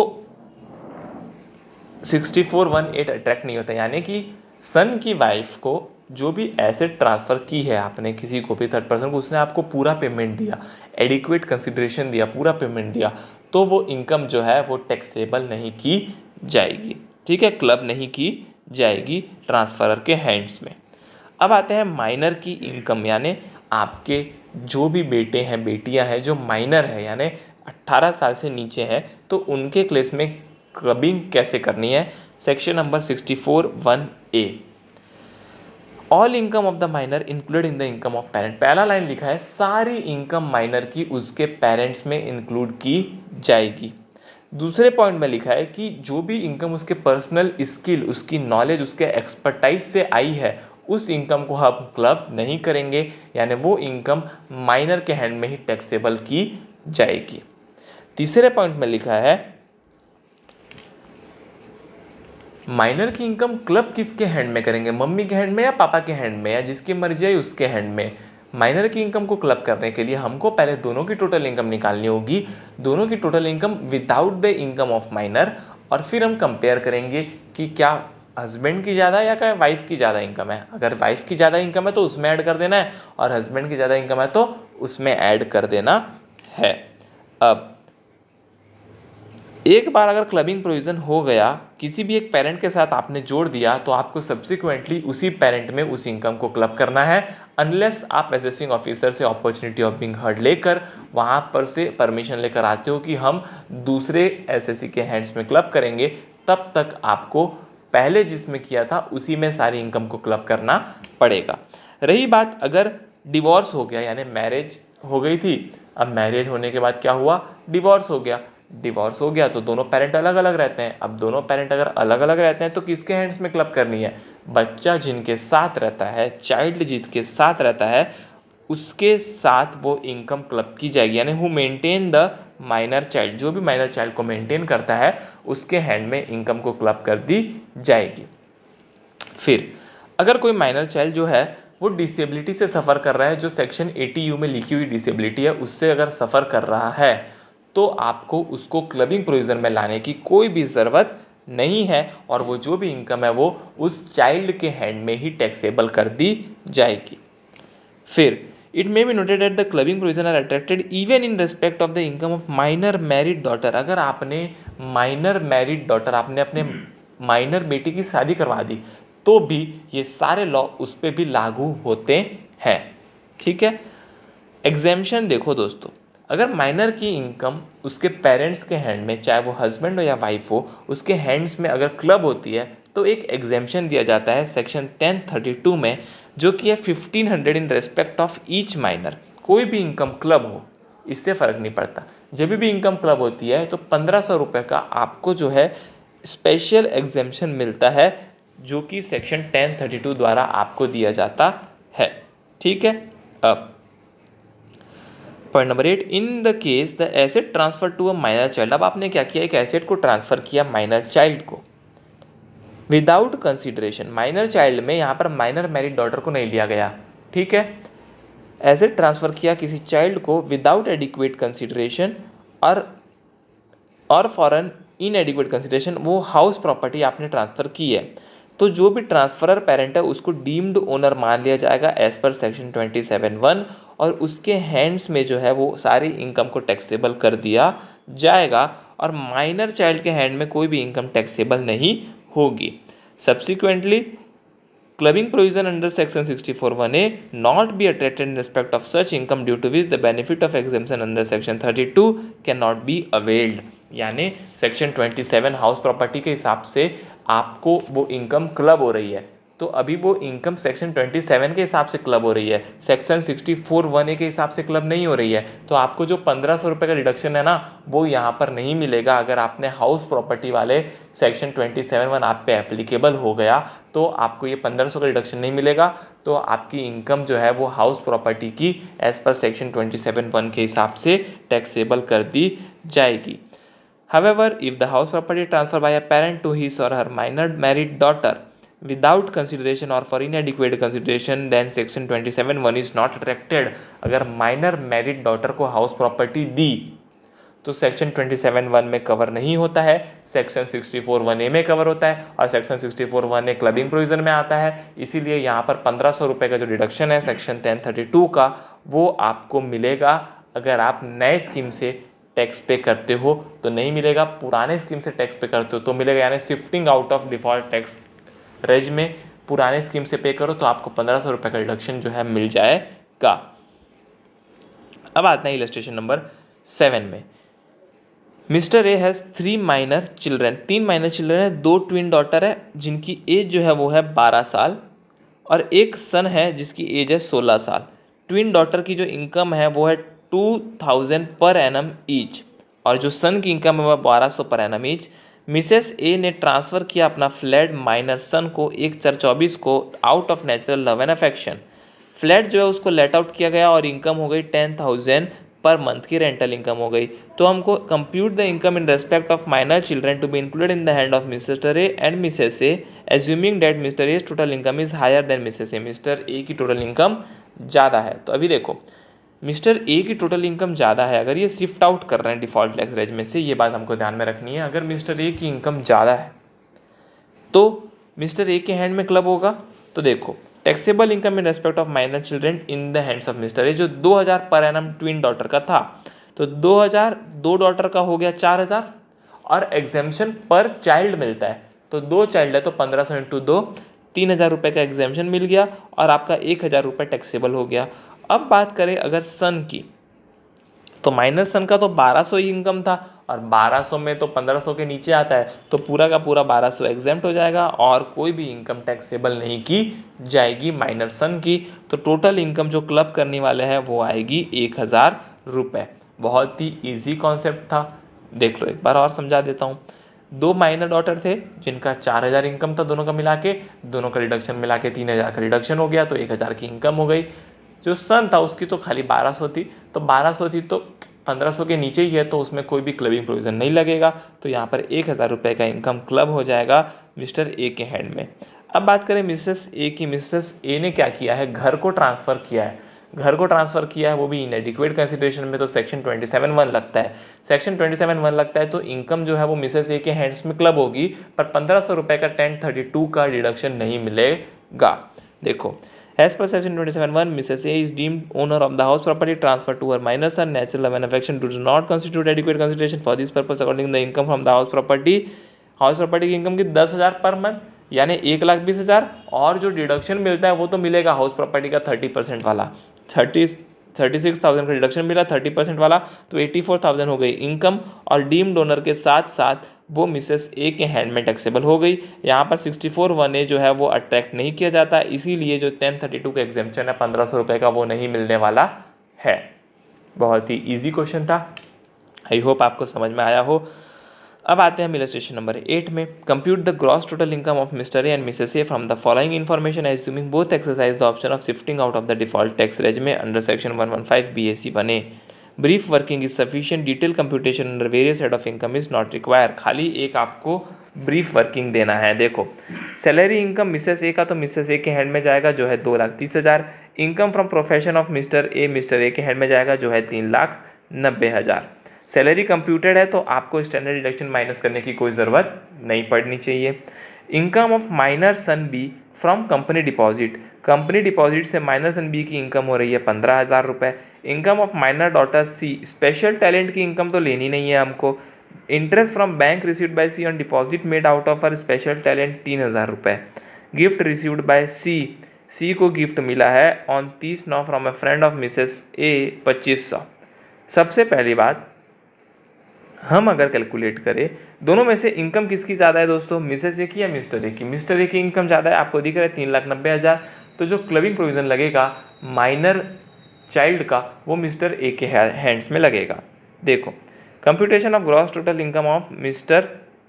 64(1)(8) अट्रैक्ट नहीं होता, यानी कि सन की वाइफ को जो भी एसेट ट्रांसफ़र की है आपने किसी को भी थर्ड पर्सन को, उसने आपको पूरा पेमेंट दिया, एडिक्वेट कंसिडरेशन दिया, पूरा पेमेंट दिया, तो वो इनकम जो है वो टैक्सेबल नहीं की जाएगी। ठीक है, क्लब नहीं की जाएगी ट्रांसफरर के हैंड्स में। अब आते हैं माइनर की इनकम, यानी आपके जो भी बेटे हैं बेटियां हैं जो माइनर है यानी 18 साल से नीचे हैं, तो उनके केस में क्लबिंग कैसे करनी है। Section number 64(1)(a) all income of the minor include in the income of parent. पहला लाइन लिखा है सारी इनकम माइनर की उसके पेरेंट्स में इंक्लूड की जाएगी। दूसरे पॉइंट में लिखा है कि जो भी इनकम उसके पर्सनल स्किल, उसकी नॉलेज, उसके एक्सपर्टाइज से आई है, उस इनकम को हम क्लब नहीं करेंगे, यानी वो इनकम माइनर के हैंड में ही टैक्सेबल की जाएगी। तीसरे पॉइंट में लिखा है माइनर की इनकम क्लब किसके हैंड में करेंगे, मम्मी के हैंड में या पापा के हैंड में, या जिसकी मर्जी है उसके हैंड में। माइनर की इनकम को क्लब करने के लिए हमको पहले दोनों की टोटल इनकम निकालनी होगी, दोनों की total income without the income of minor, और फिर हम कंपेयर करेंगे कि क्या हस्बैंड की ज़्यादा या क्या वाइफ की ज़्यादा इनकम है। अगर वाइफ की ज़्यादा इनकम है तो उसमें ऐड कर देना है, और हस्बैंड की ज़्यादा इनकम है तो उसमें ऐड कर देना है। अब एक बार अगर क्लबिंग प्रोविज़न हो गया, किसी भी एक पेरेंट के साथ आपने जोड़ दिया, तो आपको सब्सिक्वेंटली उसी पेरेंट में उस इनकम को क्लब करना है, अनलेस आप असेसिंग ऑफिसर से अपॉर्चुनिटी ऑफ बीइंग हर्ड लेकर वहाँ पर से परमिशन लेकर आते हो कि हम दूसरे एसएससी के हैंड्स में क्लब करेंगे, तब तक आपको पहले जिसमें किया था उसी में सारी इनकम को क्लब करना पड़ेगा। रही बात अगर डिवोर्स हो गया, यानी मैरिज हो गई थी, अब मैरिज होने के बाद क्या हुआ, डिवोर्स हो गया। डिवोर्स हो गया तो दोनों पेरेंट अलग अलग रहते हैं। अब दोनों पेरेंट अगर अलग अलग रहते हैं तो किसके हैंड्स में क्लब करनी है, बच्चा जिनके साथ रहता है, चाइल्ड जिसके साथ रहता है, उसके साथ वो इनकम क्लब की जाएगी, यानी who maintain the minor child, जो भी माइनर चाइल्ड को मेंटेन करता है उसके हैंड में इनकम को क्लब कर दी जाएगी। फिर अगर कोई माइनर चाइल्ड जो है वो डिसेबिलिटी से सफ़र कर रहा है, जो सेक्शन 80U में लिखी हुई डिसेबिलिटी है उससे अगर सफ़र कर रहा है, तो आपको उसको क्लबिंग प्रोविज़न में लाने की कोई भी ज़रूरत नहीं है, और वो जो भी इनकम है वो उस चाइल्ड के हैंड में ही टैक्सेबल कर दी जाएगी। फिर it may be noted that the clubbing provision are attracted even in respect of the income of minor married daughter. अगर आपने माइनर मैरिड डॉटर, आपने अपने माइनर बेटी की शादी करवा दी, तो भी ये सारे लॉ उस पर भी लागू होते हैं। ठीक है। एग्जेम्पशन देखो दोस्तों, अगर माइनर की इनकम उसके पेरेंट्स के हैंड में, चाहे वो हस्बैंड हो या वाइफ हो, उसके हैंड्स में अगर क्लब होती है तो एक एग्जेम्पशन दिया जाता है सेक्शन 1032 में, जो कि है 1500 इन रेस्पेक्ट ऑफ ईच माइनर। कोई भी इनकम क्लब हो, इससे फ़र्क नहीं पड़ता, जब भी इनकम क्लब होती है तो 1500 रुपये का आपको जो है स्पेशल एग्जेम्पशन मिलता है, जो कि सेक्शन 1032 द्वारा आपको दिया जाता है। ठीक है। अब point number 8, in the case the asset transfer to a minor child. अब आपने क्या किया, एक एसेट को ट्रांसफर किया माइनर चाइल्ड को विदाउट कंसिडरेशन। माइनर चाइल्ड में यहाँ पर माइनर मैरिड डॉटर को नहीं लिया गया। ठीक है। एसेट ट्रांसफर किया किसी चाइल्ड को विदाउट एडिक्वेट कंसिडरेशन और फॉर एन इनएडिक्वेट कंसिडरेशन, वो हाउस प्रॉपर्टी आपने ट्रांसफ़र की है, तो जो भी ट्रांसफरर पेरेंट है उसको डीम्ड ओनर मान लिया जाएगा एज पर सेक्शन 27(1), और उसके हैंड्स में जो है वो सारी इनकम को टैक्सेबल कर दिया जाएगा, और माइनर चाइल्ड के हैंड में कोई भी इनकम टैक्सेबल नहीं होगी। Subsequently clubbing provision under section 64(1)(a) not be attracted in respect of such income due to which the benefit of exemption under section 32 cannot be availed। यानी सेक्शन 27 हाउस प्रॉपर्टी के हिसाब से आपको वो इनकम क्लब हो रही है, तो अभी वो इनकम सेक्शन 27 के हिसाब से क्लब हो रही है, सेक्शन 64(1)(a) के हिसाब से क्लब नहीं हो रही है। तो आपको जो 1500 रुपये का डिडक्शन है ना, वो यहाँ पर नहीं मिलेगा। अगर आपने हाउस प्रॉपर्टी वाले सेक्शन 27(1) आप पे एप्लीकेबल हो गया तो आपको ये 1500 का डिडक्शन नहीं मिलेगा, तो आपकी इनकम जो है वो हाउस प्रॉपर्टी की एज पर सेक्शन 27(1) के हिसाब से टैक्सेबल कर दी जाएगी। However, if the house property transferred by a parent to his or her minor married daughter without consideration or for inadequate consideration, then section 27(1) is not attracted। अगर माइनर मैरिड डॉटर को हाउस प्रॉपर्टी दी तो सेक्शन 27(1) में कवर नहीं होता है, सेक्शन 64(1)(a) में कवर होता है, और सेक्शन 64(1)(a) क्लबिंग प्रोविजन में आता है। इसीलिए यहाँ पर 1500 रुपये का जो डिडक्शन है सेक्शन 1032 का, वो आपको मिलेगा अगर आप नए स्कीम से टैक्स पे करते हो तो नहीं मिलेगा, पुराने स्कीम से टैक्स पे करते हो तो मिलेगा। यानी shifting out of default tax regime में पुराने स्कीम से पे करो तो आपको 1500 रुपये का डिडक्शन जो है मिल जाएगा। अब आता है इलस्ट्रेशन नंबर 7 में। Mister A has 3 minor children, 3 minor children है, 2 ट्विन डॉटर है जिनकी एज जो है वो है 12 साल, और एक सन है जिसकी एज है 16 साल। ट्विन डॉटर की जो इनकम है वो है 2000 पर एनम ईच, और जो सन की इनकम है वह 1200 per annum each. Mrs A ने ट्रांसफ़र किया अपना फ्लैट माइनर सन को 1/4/24 को out of natural love and affection. Flat जो है उसको लेट आउट किया गया और इनकम हो गई 10,000 पर मंथ की रेंटल इनकम हो गई। तो हमको compute the income in respect of minor children to be included in the hand of mister A and Mrs A, assuming that Mr A total income is higher than Mrs A. Mr A की टोटल इनकम ज़्यादा है। तो अभी देखो, मिस्टर ए की टोटल इनकम ज़्यादा है, अगर ये शिफ्ट आउट कर रहे हैं डिफ़ॉल्ट टैक्स रेज में से, ये बात हमको ध्यान में रखनी है। अगर मिस्टर ए की इनकम ज़्यादा है तो मिस्टर ए के हैंड में क्लब होगा। तो देखो, taxable income in respect of minor children in the hands of mister A जो 2000 पर एनम ट्विन डॉटर का था, तो 2000 दो डॉटर का हो गया 4000, और एग्जेम्पशन पर चाइल्ड मिलता है, तो 2 चाइल्ड है तो 1500 इंटू 2, 3000 रुपये का एग्जेम्पशन मिल गया, और आपका 1000 रुपये टैक्सेबल हो गया। अब बात करें अगर सन की, तो माइनर सन का तो 1200 ही इनकम था, और 1200 में तो 1500 के नीचे आता है, तो पूरा का पूरा 1200 एग्जेम्प्ट हो जाएगा और कोई भी इनकम टैक्सेबल नहीं की जाएगी माइनर सन की। तो टोटल इनकम जो क्लब करने वाले हैं वो आएगी 1000 रुपये। बहुत ही ईजी कॉन्सेप्ट था, देख लो एक बार और समझा देता हूँ। 2 माइनर डॉटर थे जिनका 4000 इनकम था, दोनों का मिला के, दोनों का रिडक्शन मिला के 3000 का रिडक्शन हो गया, तो 1000 की इनकम हो गई। जो सन था उसकी तो खाली 1200 थी, तो 1200 थी तो 1500 के नीचे ही है, तो उसमें कोई भी क्लबिंग प्रोविज़न नहीं लगेगा, तो यहाँ पर 1000 रुपये का इनकम क्लब हो जाएगा मिस्टर ए के हैंड में। अब बात करें मिसेस ए की। मिसेस ए ने क्या किया है, घर को ट्रांसफ़र किया है। घर को ट्रांसफ़र किया है वो भी इनएडिक्वेट कंसिडरेशन में, तो सेक्शन 27(1) लगता है। सेक्शन 27(1) लगता है तो इनकम जो है वो मिसेस ए के हैंड्स में क्लब होगी, पर 1500 रुपये का 1032 का डिडक्शन नहीं मिलेगा। देखो, as per section 27(1), Mrs. A is deemed owner of the house property transferred to her minor son. Natural love and affection do not constitute adequate consideration for this purpose according to the income from the house property। House property की इनकम की 10,000 पर मंथ, यानी 1,20,000, और जो डिडक्शन मिलता है वो तो मिलेगा हाउस प्रॉपर्टी का 30% वाला, 30 36,000 का डिडक्शन मिला 30% वाला, तो 84,000 हो गई इनकम, और डीम डोनर के साथ साथ वो मिसेस ए के हैंड में टैक्सेबल हो गई। यहाँ पर 64(1)(a जो है वो अट्रैक्ट नहीं किया जाता, इसीलिए जो 1032 का एग्जाम्पशन है 1500 रुपये का वो नहीं मिलने वाला है। बहुत ही ईजी क्वेश्चन था, आई होप आपको समझ में आया हो। अब आते हैं हम इलस्ट्रेशन नंबर 8 में। Compute the gross total income of mister A and Mrs A from the following information assuming both exercise the option of shifting out of the default tax regime under section 115 BAC 1A। Brief working is sufficient, detail computation under various head of income is not require. खाली एक आपको ब्रीफ वर्किंग देना है। देखो, सैलरी इनकम मिसेस ए का तो मिसेस ए के हैंड में जाएगा जो है 2,30,000। Income from profession of mister A के हैंड में जाएगा जो है 3,90,000। सैलरी कंप्यूटेड है तो आपको स्टैंडर्ड डिडक्शन माइनस करने की कोई ज़रूरत नहीं पड़नी चाहिए। Income of minor son B from company deposit, company deposit से माइनर सन बी की इनकम हो रही है 15,000 रुपये। Income of minor daughter C, special talent की इनकम तो लेनी नहीं है हमको। Interest from bank received by C on deposit made out of her special talent 3,000 रुपये। गिफ्ट रिसीव्ड बाय सी को गिफ्ट मिला है on 30/9 from a friend of mrs A 2500। सबसे पहली बात, हम अगर कैलकुलेट करें दोनों में से इनकम किसकी ज़्यादा है दोस्तों, मिसेस ए की या मिस्टर ए की? मिस्टर ए की इनकम ज़्यादा है, आपको दिख रहा है 3,90,000। तो जो क्लबिंग प्रोविज़न लगेगा माइनर चाइल्ड का वो मिस्टर ए के हैंड्स में लगेगा। देखो, computation of gross total income of mister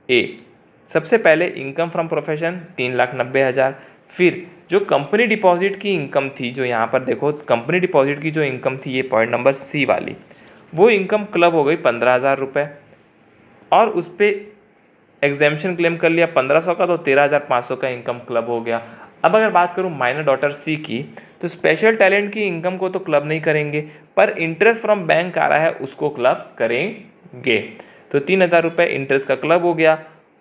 A. सबसे पहले इनकम फ्रॉम प्रोफेशन 3,90,000। फिर जो कंपनी डिपॉजिट की इनकम थी, जो यहाँ पर देखो कंपनी डिपॉजिट की जो इनकम थी, ये पॉइंट नंबर सी वाली, वो इनकम क्लब हो गई 15,000 रुपये, और उस पर एग्जाम्शन क्लेम कर लिया 1500 का, तो 13,500 का इनकम क्लब हो गया। अब अगर बात करूं माइनर डॉटर सी की, तो स्पेशल टैलेंट की इनकम को तो क्लब नहीं करेंगे, पर इंटरेस्ट फ्रॉम बैंक आ रहा है उसको क्लब करेंगे। तो 3,000 रुपये इंटरेस्ट का क्लब हो गया।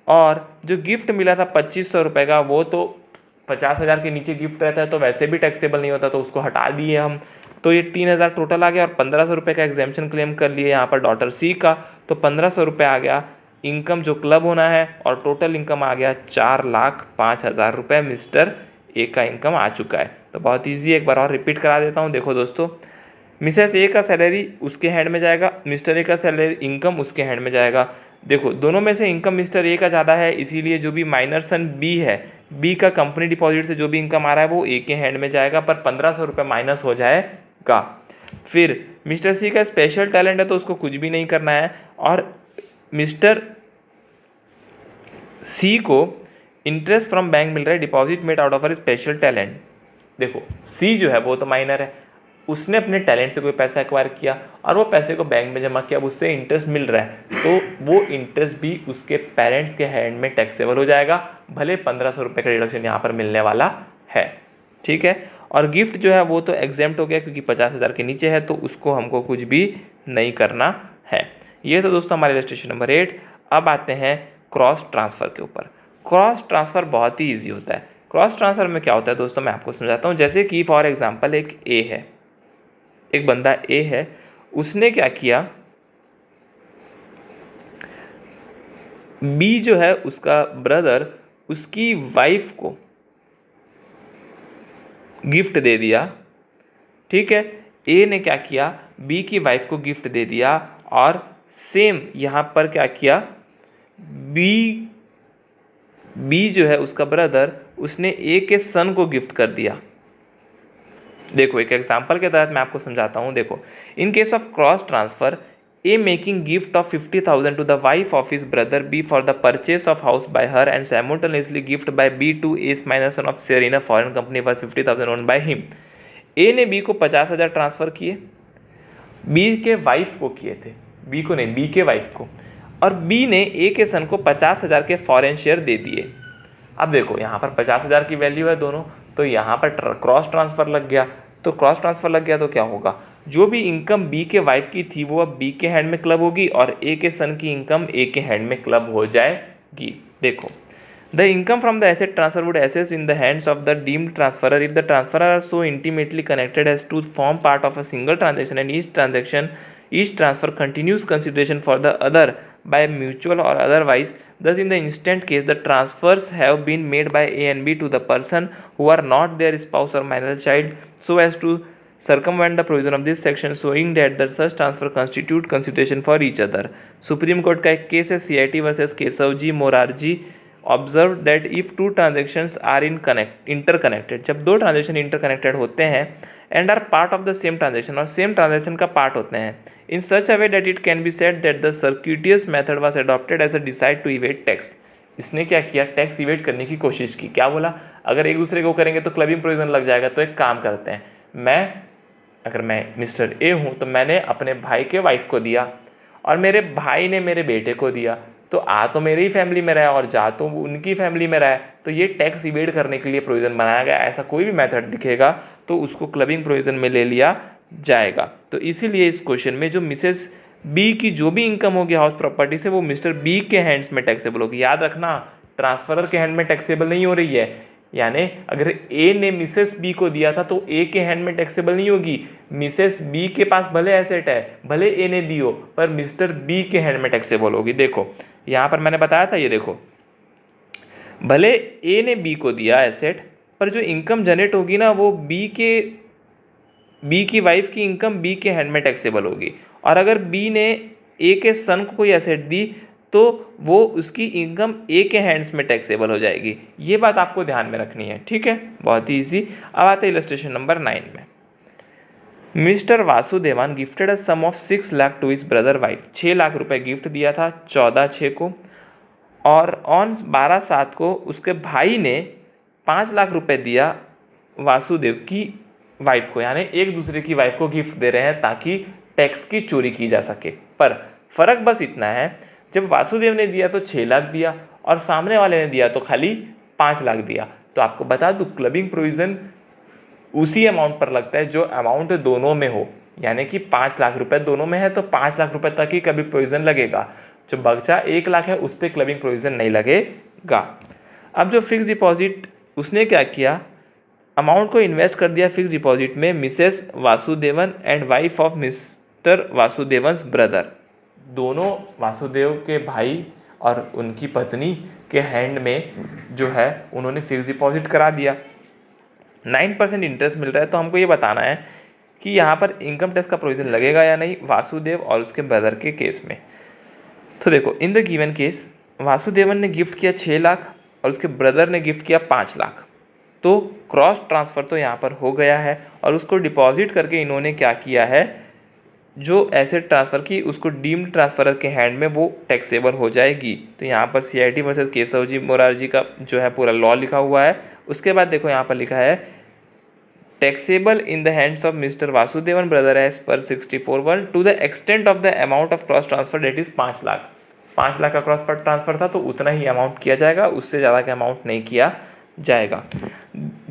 और जो गिफ्ट मिला था 2,500 रुपये का, वो तो 50,000 के नीचे गिफ्ट रहता है तो वैसे भी टैक्सेबल नहीं होता, तो उसको हटा दिए हम। तो ये 3,000 टोटल आ गया, और 1,500 रुपये का एग्जाम्शन क्लेम कर लिए यहाँ पर डॉटर सी का, तो 1,500 रुपये आ गया इनकम जो क्लब होना है, और टोटल इनकम आ गया 4,05,000 रुपये मिस्टर ए का इनकम आ चुका है। तो बहुत ईजी, एक बार और रिपीट करा देता हूँ। देखो दोस्तों, मिसेस ए का सैलरी उसके हैंड में जाएगा, मिस्टर ए का सैलरी इनकम उसके हैंड में जाएगा। देखो, दोनों में से इनकम मिस्टर ए का ज़्यादा है, इसीलिए जो भी माइनर सन बी है, बी का कंपनी डिपॉजिट से जो भी इनकम आ रहा है वो ए के हैंड में जाएगा, पर 1,500 रुपये माइनस हो जाएगा। फिर मिस्टर सी का स्पेशल टैलेंट है तो उसको कुछ भी नहीं करना है, और मिस्टर सी को इंटरेस्ट फ्रॉम बैंक मिल रहा है deposit made out of her special talent. देखो, सी जो है वो तो माइनर है, उसने अपने टैलेंट से कोई पैसा एक्वायर किया और वो पैसे को बैंक में जमा किया, अब उससे इंटरेस्ट मिल रहा है, तो वो इंटरेस्ट भी उसके पेरेंट्स के हैंड में टैक्सेबल हो जाएगा, भले 1,500 रुपये का डिडक्शन यहाँ पर मिलने वाला है। ठीक है। और गिफ्ट जो है वो तो एग्जेम्प्ट हो गया क्योंकि 50,000 के नीचे है, तो उसको हमको कुछ भी नहीं करना है। ये तो दोस्तों हमारे इलस्ट्रेशन नंबर 8। अब आते हैं क्रॉस ट्रांसफ़र के ऊपर। क्रॉस ट्रांसफ़र बहुत ही ईजी होता है। क्रॉस ट्रांसफ़र में क्या होता है दोस्तों, मैं आपको समझाता हूँ। जैसे कि फॉर एग्जांपल एक ए है, एक बंदा ए है, उसने क्या किया, बी जो है उसका ब्रदर उसकी वाइफ को गिफ्ट दे दिया। ठीक है, ए ने क्या किया, बी की वाइफ को गिफ्ट दे दिया, और सेम यहाँ पर क्या किया, बी जो है उसका ब्रदर, उसने ए के सन को गिफ्ट कर दिया। देखो, एक एग्जांपल के तहत मैं आपको समझाता हूँ। देखो, in case of cross transfer, A making gift of 50,000 to the wife of his brother B for the purchase of house by her and simultaneously gift by B to A's minor son of share in a foreign company worth 50,000 owned by him. A ने बी को 50,000 ट्रांसफर किए, बी के वाइफ को किए थे, बी को नहीं, बी के वाइफ को, और बी ने ए के सन को 50,000 के फॉरेन शेयर दे दिए। अब देखो, यहाँ पर 50,000 की वैल्यू है दोनों, तो यहाँ पर क्रॉस ट्रांसफर लग गया। तो क्रॉस ट्रांसफर लग गया तो क्या होगा, जो भी इनकम बी के वाइफ की थी वो अब बी के हैंड में क्लब होगी, और ए के सन की इनकम ए के हैंड में क्लब हो जाएगी। देखो, the income from the asset transfer would assess in the hands of the deemed transferor if the transferor are so intimately connected as to form part of a single transaction and each transfer continues consideration for the other by mutual or otherwise. Thus, in the instant case, the transfers have been made by A and B to the person who are not their spouse or minor child, so as to circumvent the provision of this section showing that the such transfer constitute consideration for each other. Supreme court का एक केस है CIT versus Keshav ji Morarji. Observe that if two transactions are interconnected, जब दो ट्रांजेक्शन इंटरकनेक्टेड होते हैं and are part of the same transaction, और सेम ट्रांजेक्शन का पार्ट होते हैं, in such a way that it can be said that the circuitous method was adopted as a device to evade tax. इसने क्या किया, टैक्स इवेट करने की कोशिश की. क्या बोला, अगर एक दूसरे को करेंगे तो क्लबिंग प्रोविजन लग जाएगा, तो एक काम करते हैं, अगर मैं मिस्टर ए हूँ तो मैंने अपने भाई के वाइफ को दिया और मेरे भाई ने मेरे बेटे को दिया, तो आ तो मेरी ही फैमिली में रहा है और जा तो उनकी फैमिली में रहा है, तो ये टैक्स इवेड करने के लिए प्रोविज़न बनाया गया. ऐसा कोई भी मेथड दिखेगा तो उसको क्लबिंग प्रोविज़न में ले लिया जाएगा. तो इसीलिए इस क्वेश्चन में जो मिसेस बी की जो भी इनकम होगी हाउस प्रॉपर्टी से, वो मिस्टर बी के हैंड्स में टैक्सेबल होगी. याद रखना, ट्रांसफरर के हैंड में टैक्सेबल नहीं हो रही है. यानी अगर ए ने मिसेस बी को दिया था तो ए के हैंड में टैक्सेबल नहीं होगी. मिसेस बी के पास भले एसेट है, भले ए ने दी हो, पर मिस्टर बी के हैंड में टैक्सेबल होगी. देखो यहाँ पर मैंने बताया था, ये देखो, भले ए ने बी को दिया एसेट, पर जो इनकम जनरेट होगी ना वो बी की वाइफ की इनकम बी के हैंड में टैक्सेबल होगी. और अगर बी ने ए के सन को कोई एसेट दी तो वो उसकी इनकम ए के हैंड्स में टैक्सेबल हो जाएगी. ये बात आपको ध्यान में रखनी है, ठीक है, बहुत ही ईजी. अब आते हैं इलस्ट्रेशन नंबर 9 में. Mr Vasudevan gifted a sum of 6 lakh to his brother wife. 6 lakh रुपए गिफ्ट दिया था 14/6 को, और ऑन 12/7 को उसके भाई ने 5 लाख रुपए दिया वासुदेव की वाइफ को. यानी एक दूसरे की वाइफ को गिफ्ट दे रहे हैं ताकि टैक्स की चोरी की जा सके. पर फर्क बस इतना है, जब वासुदेव ने दिया तो 6 लाख दिया और सामने वाले ने दिया तो खाली 5 लाख दिया. तो आपको बता दूं, क्लबिंग प्रोविजन उसी अमाउंट पर लगता है जो अमाउंट दोनों में हो. यानी कि 5 लाख रुपए दोनों में है तो 5 लाख रुपए तक ही क्लबिंग प्रोविजन लगेगा. जो बचा 1 लाख है उस पर क्लबिंग प्रोविजन नहीं लगेगा. अब जो फिक्स डिपॉजिट, उसने क्या किया, अमाउंट को इन्वेस्ट कर दिया फिक्स डिपॉजिट में mrs Vasudevan and wife of mister Vasudevan's brother. दोनों वासुदेव के भाई और उनकी पत्नी के हैंड में जो है उन्होंने फिक्स डिपॉजिट करा दिया. 9% इंटरेस्ट मिल रहा है. तो हमको ये बताना है कि यहाँ पर इनकम टैक्स का प्रोविजन लगेगा या नहीं वासुदेव और उसके ब्रदर के केस में. तो देखो, in the given case Vasudevan ने गिफ्ट किया 6 लाख और उसके ब्रदर ने गिफ्ट किया 5 लाख. तो क्रॉस ट्रांसफ़र तो यहाँ पर हो गया है और उसको डिपॉजिट करके इन्होंने क्या किया है, जो एसेट ट्रांसफ़र की उसको डीम्ड ट्रांसफरर के हैंड में वो टैक्सेबल हो जाएगी. तो यहाँ पर CIT वर्सेस केशव जी मोरारजी का जो है पूरा लॉ लिखा हुआ है. उसके बाद देखो यहाँ पर लिखा है taxable in the hands of Mr Vasudevan brother as per 64(1) to the extent of the amount of cross transfer that is 5 lakh. 5 lakh का क्रॉस ट्रांसफर था तो उतना ही अमाउंट किया जाएगा, उससे ज़्यादा का अमाउंट नहीं किया जाएगा.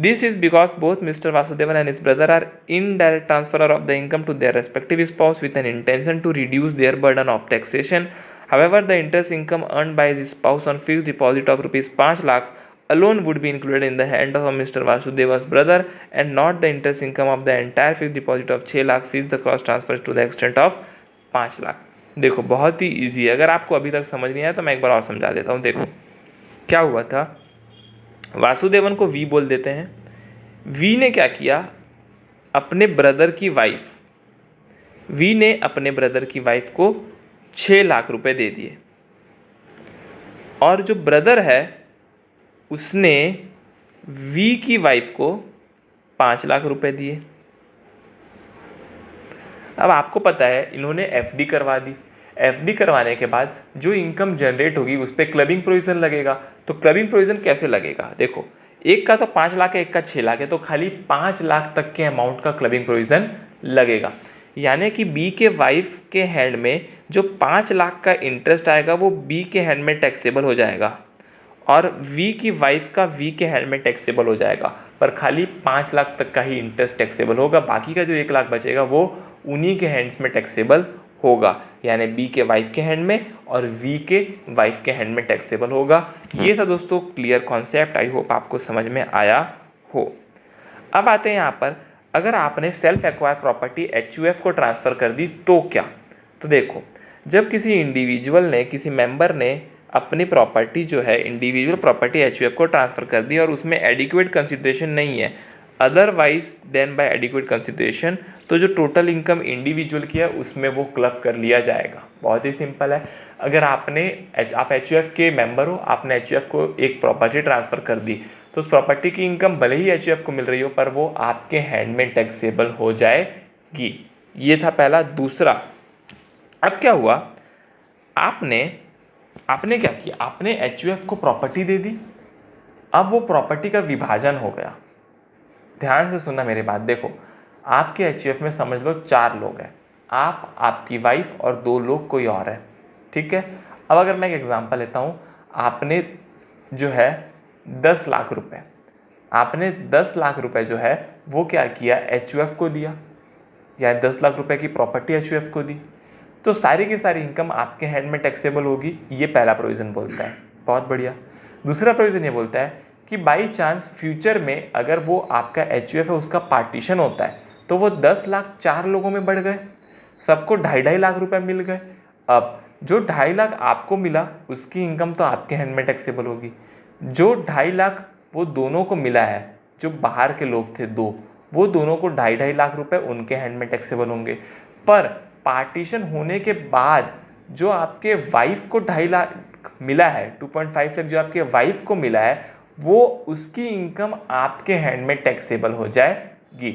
This is because both Mr Vasudevan and his brother are indirect transferor of the income to their respective spouse with an intention to reduce their burden of taxation. However, the interest income earned by his spouse on fixed deposit of rupees 5 lakh alone would be included in the hand of Mr. Vasudeva's brother and not the interest income of the entire fixed deposit of 6 lakh since the cross transfers to the extent of 5 lakh. देखो बहुत ही ईजी है. अगर आपको अभी तक समझ नहीं आया तो मैं एक बार और समझा देता हूँ. देखो क्या हुआ था, वासुदेवन को वी बोल देते हैं. वी ने क्या किया, अपने ब्रदर की वाइफ, वी ने अपने ब्रदर की वाइफ को 6 लाख रुपए दे दिए और जो ब्रदर है उसने वी की वाइफ को 5 लाख रुपए दिए. अब आपको पता है इन्होंने FD करवा दी. FD करवाने के बाद जो इनकम जनरेट होगी उस पर क्लबिंग प्रोविजन लगेगा. तो क्लबिंग प्रोविजन कैसे लगेगा, देखो एक का तो 5 लाख है, एक का 6 लाख है, तो खाली 5 लाख तक के अमाउंट का क्लबिंग प्रोविजन लगेगा. यानी कि बी के वाइफ के हैंड में जो 5 लाख का इंटरेस्ट आएगा वो बी के हैंड में टैक्सेबल हो जाएगा और वी की वाइफ का वी के हैंड में टैक्सेबल हो जाएगा. पर खाली 5 लाख तक का ही इंटरेस्ट टैक्सेबल होगा, बाकी का जो 1 लाख बचेगा वो उन्हीं के हैंड्स में टैक्सेबल होगा. यानी बी के वाइफ के हैंड में और वी के वाइफ के हैंड में टैक्सेबल होगा. ये था दोस्तों क्लियर कॉन्सेप्ट. आई होप आपको समझ में आया हो. अब आते हैं यहाँ पर, अगर आपने सेल्फ एक्वायर प्रॉपर्टी HUF को ट्रांसफ़र कर दी तो क्या. तो देखो, जब किसी इंडिविजुअल ने, किसी मेंबर ने अपनी प्रॉपर्टी जो है इंडिविजुअल प्रॉपर्टी HUF को ट्रांसफ़र कर दी और उसमें एडिक्वेट कंसिडरेशन नहीं है, otherwise than by adequate consideration, तो जो टोटल इनकम इंडिविजुअल की है उसमें वो क्लब कर लिया जाएगा। बहुत ही सिंपल है। अगर आप एचयूएफ के मेंबर हो, आपने एचयूएफ को एक प्रॉपर्टी ट्रांसफ़र कर दी, तो उस प्रॉपर्टी की इनकम भले ही एचयूएफ को मिल रही हो पर वो आपके हैंड में टैक्सेबल हो जाएगी। ये था पहला। दूसरा, अब क्या हुआ, आपने क्या किया, आपने एचयूएफ को प्रॉपर्टी दे दी, अब वो प्रॉपर्टी का विभाजन हो गया। ध्यान से सुनना मेरी बात। देखो, आपके एचयूएफ में समझ लो 4 लोग हैं, आप, आपकी वाइफ और 2 लोग कोई और है, ठीक है। अब अगर मैं एक एग्जांपल लेता हूँ, आपने जो है 10 लाख रुपए, आपने 10 लाख रुपए जो है वो क्या किया, एचयूएफ को दिया, या 10 लाख रुपए की प्रॉपर्टी एचयूएफ को दी, तो सारी की सारी इनकम आपके हैंड में टैक्सेबल होगी। ये पहला प्रोविजन बोलता है। बहुत बढ़िया। दूसरा प्रोविजन ये बोलता है कि बाई चांस फ्यूचर में अगर वो आपका एचयूएफ है उसका पार्टीशन होता है, तो वो 10 लाख 4 लोगों में बढ़ गए, सबको 2.5 लाख रुपए मिल गए। अब जो 2.5 लाख आपको मिला उसकी इनकम तो आपके हैंड में टैक्सेबल होगी। जो 2.5 लाख वो दोनों को मिला है, जो बाहर के लोग थे 2, वो दोनों को 2.5 लाख रुपए उनके हैंड में टैक्सेबल होंगे। पर पार्टीशन होने के बाद जो आपके वाइफ को 2.5 लाख मिला है, 2.5 लाख जो आपके वाइफ को मिला है, वो उसकी इनकम आपके हैंड में टैक्सेबल हो जाएगी।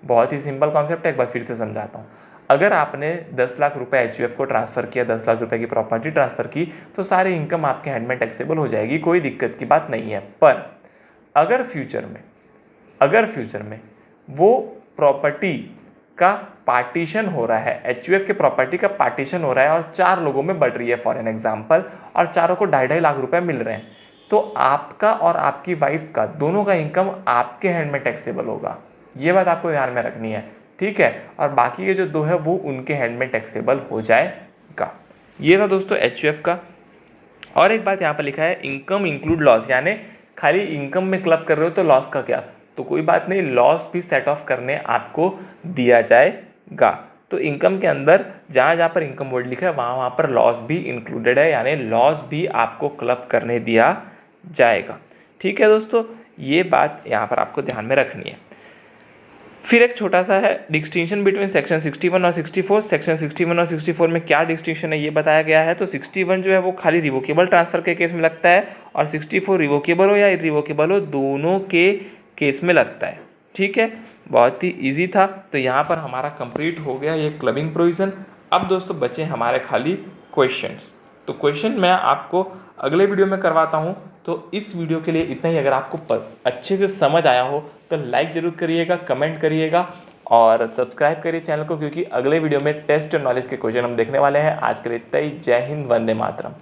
बहुत ही सिंपल कॉन्सेप्ट है, एक बार फिर से समझाता हूँ। अगर आपने 10 लाख रुपए एचयूएफ को ट्रांसफ़र किया, 10 लाख रुपए की प्रॉपर्टी ट्रांसफ़र की, तो सारी इनकम आपके हैंड में टैक्सेबल हो जाएगी, कोई दिक्कत की बात नहीं है। पर अगर फ्यूचर में वो प्रॉपर्टी का पार्टीशन हो रहा है, एचयूएफ के प्रॉपर्टी का पार्टीशन हो रहा है और 4 लोगों में बढ़ रही है फॉर एन एग्जाम्पल, और चारों को 2.5 लाख रुपए मिल रहे हैं, तो आपका और आपकी वाइफ का दोनों का इनकम आपके हैंड में टैक्सेबल होगा। ये बात आपको ध्यान में रखनी है, ठीक है। और बाकी के जो 2 है वो उनके हैंड में टैक्सेबल हो जाएगा। ये था दोस्तों एचयूएफ का। और एक बात यहाँ पर लिखा है, इनकम इंक्लूड लॉस, यानी खाली इनकम में क्लब कर रहे हो तो लॉस का क्या, तो कोई बात नहीं, लॉस भी सेट ऑफ करने आपको दिया जाएगा। तो इनकम के अंदर जहाँ जहाँ पर इनकम वर्ड लिखा है वहाँ पर लॉस भी इंक्लूडेड है, यानी लॉस भी आपको क्लब करने दिया जाएगा। ठीक है दोस्तों, ये बात यहाँ पर आपको ध्यान में रखनी है। फिर एक छोटा सा है डिस्टिंक्शन बिटवीन सेक्शन 61 और 64। सेक्शन 61 और 64 में क्या डिस्टिंक्शन है ये बताया गया है। तो 61 जो है वो खाली रिवोकेबल ट्रांसफ़र के केस में लगता है, और 64 रिवोकेबल हो या इरिवोकेबल हो दोनों के केस में लगता है। ठीक है, बहुत ही ईजी था। तो यहाँ पर हमारा कंप्लीट हो गया ये क्लबिंग प्रोविज़न। अब दोस्तों बचे हमारे खाली क्वेश्चंस। तो क्वेश्चन मैं आपको अगले वीडियो में करवाता हूँ। तो इस वीडियो के लिए इतना ही। अगर आपको अच्छे से समझ आया हो तो लाइक ज़रूर करिएगा, कमेंट करिएगा और सब्सक्राइब करिए चैनल को, क्योंकि अगले वीडियो में टेस्ट और नॉलेज के क्वेश्चन हम देखने वाले हैं। आज के लिए इतना ही। जय हिंद, वंदे मातरम।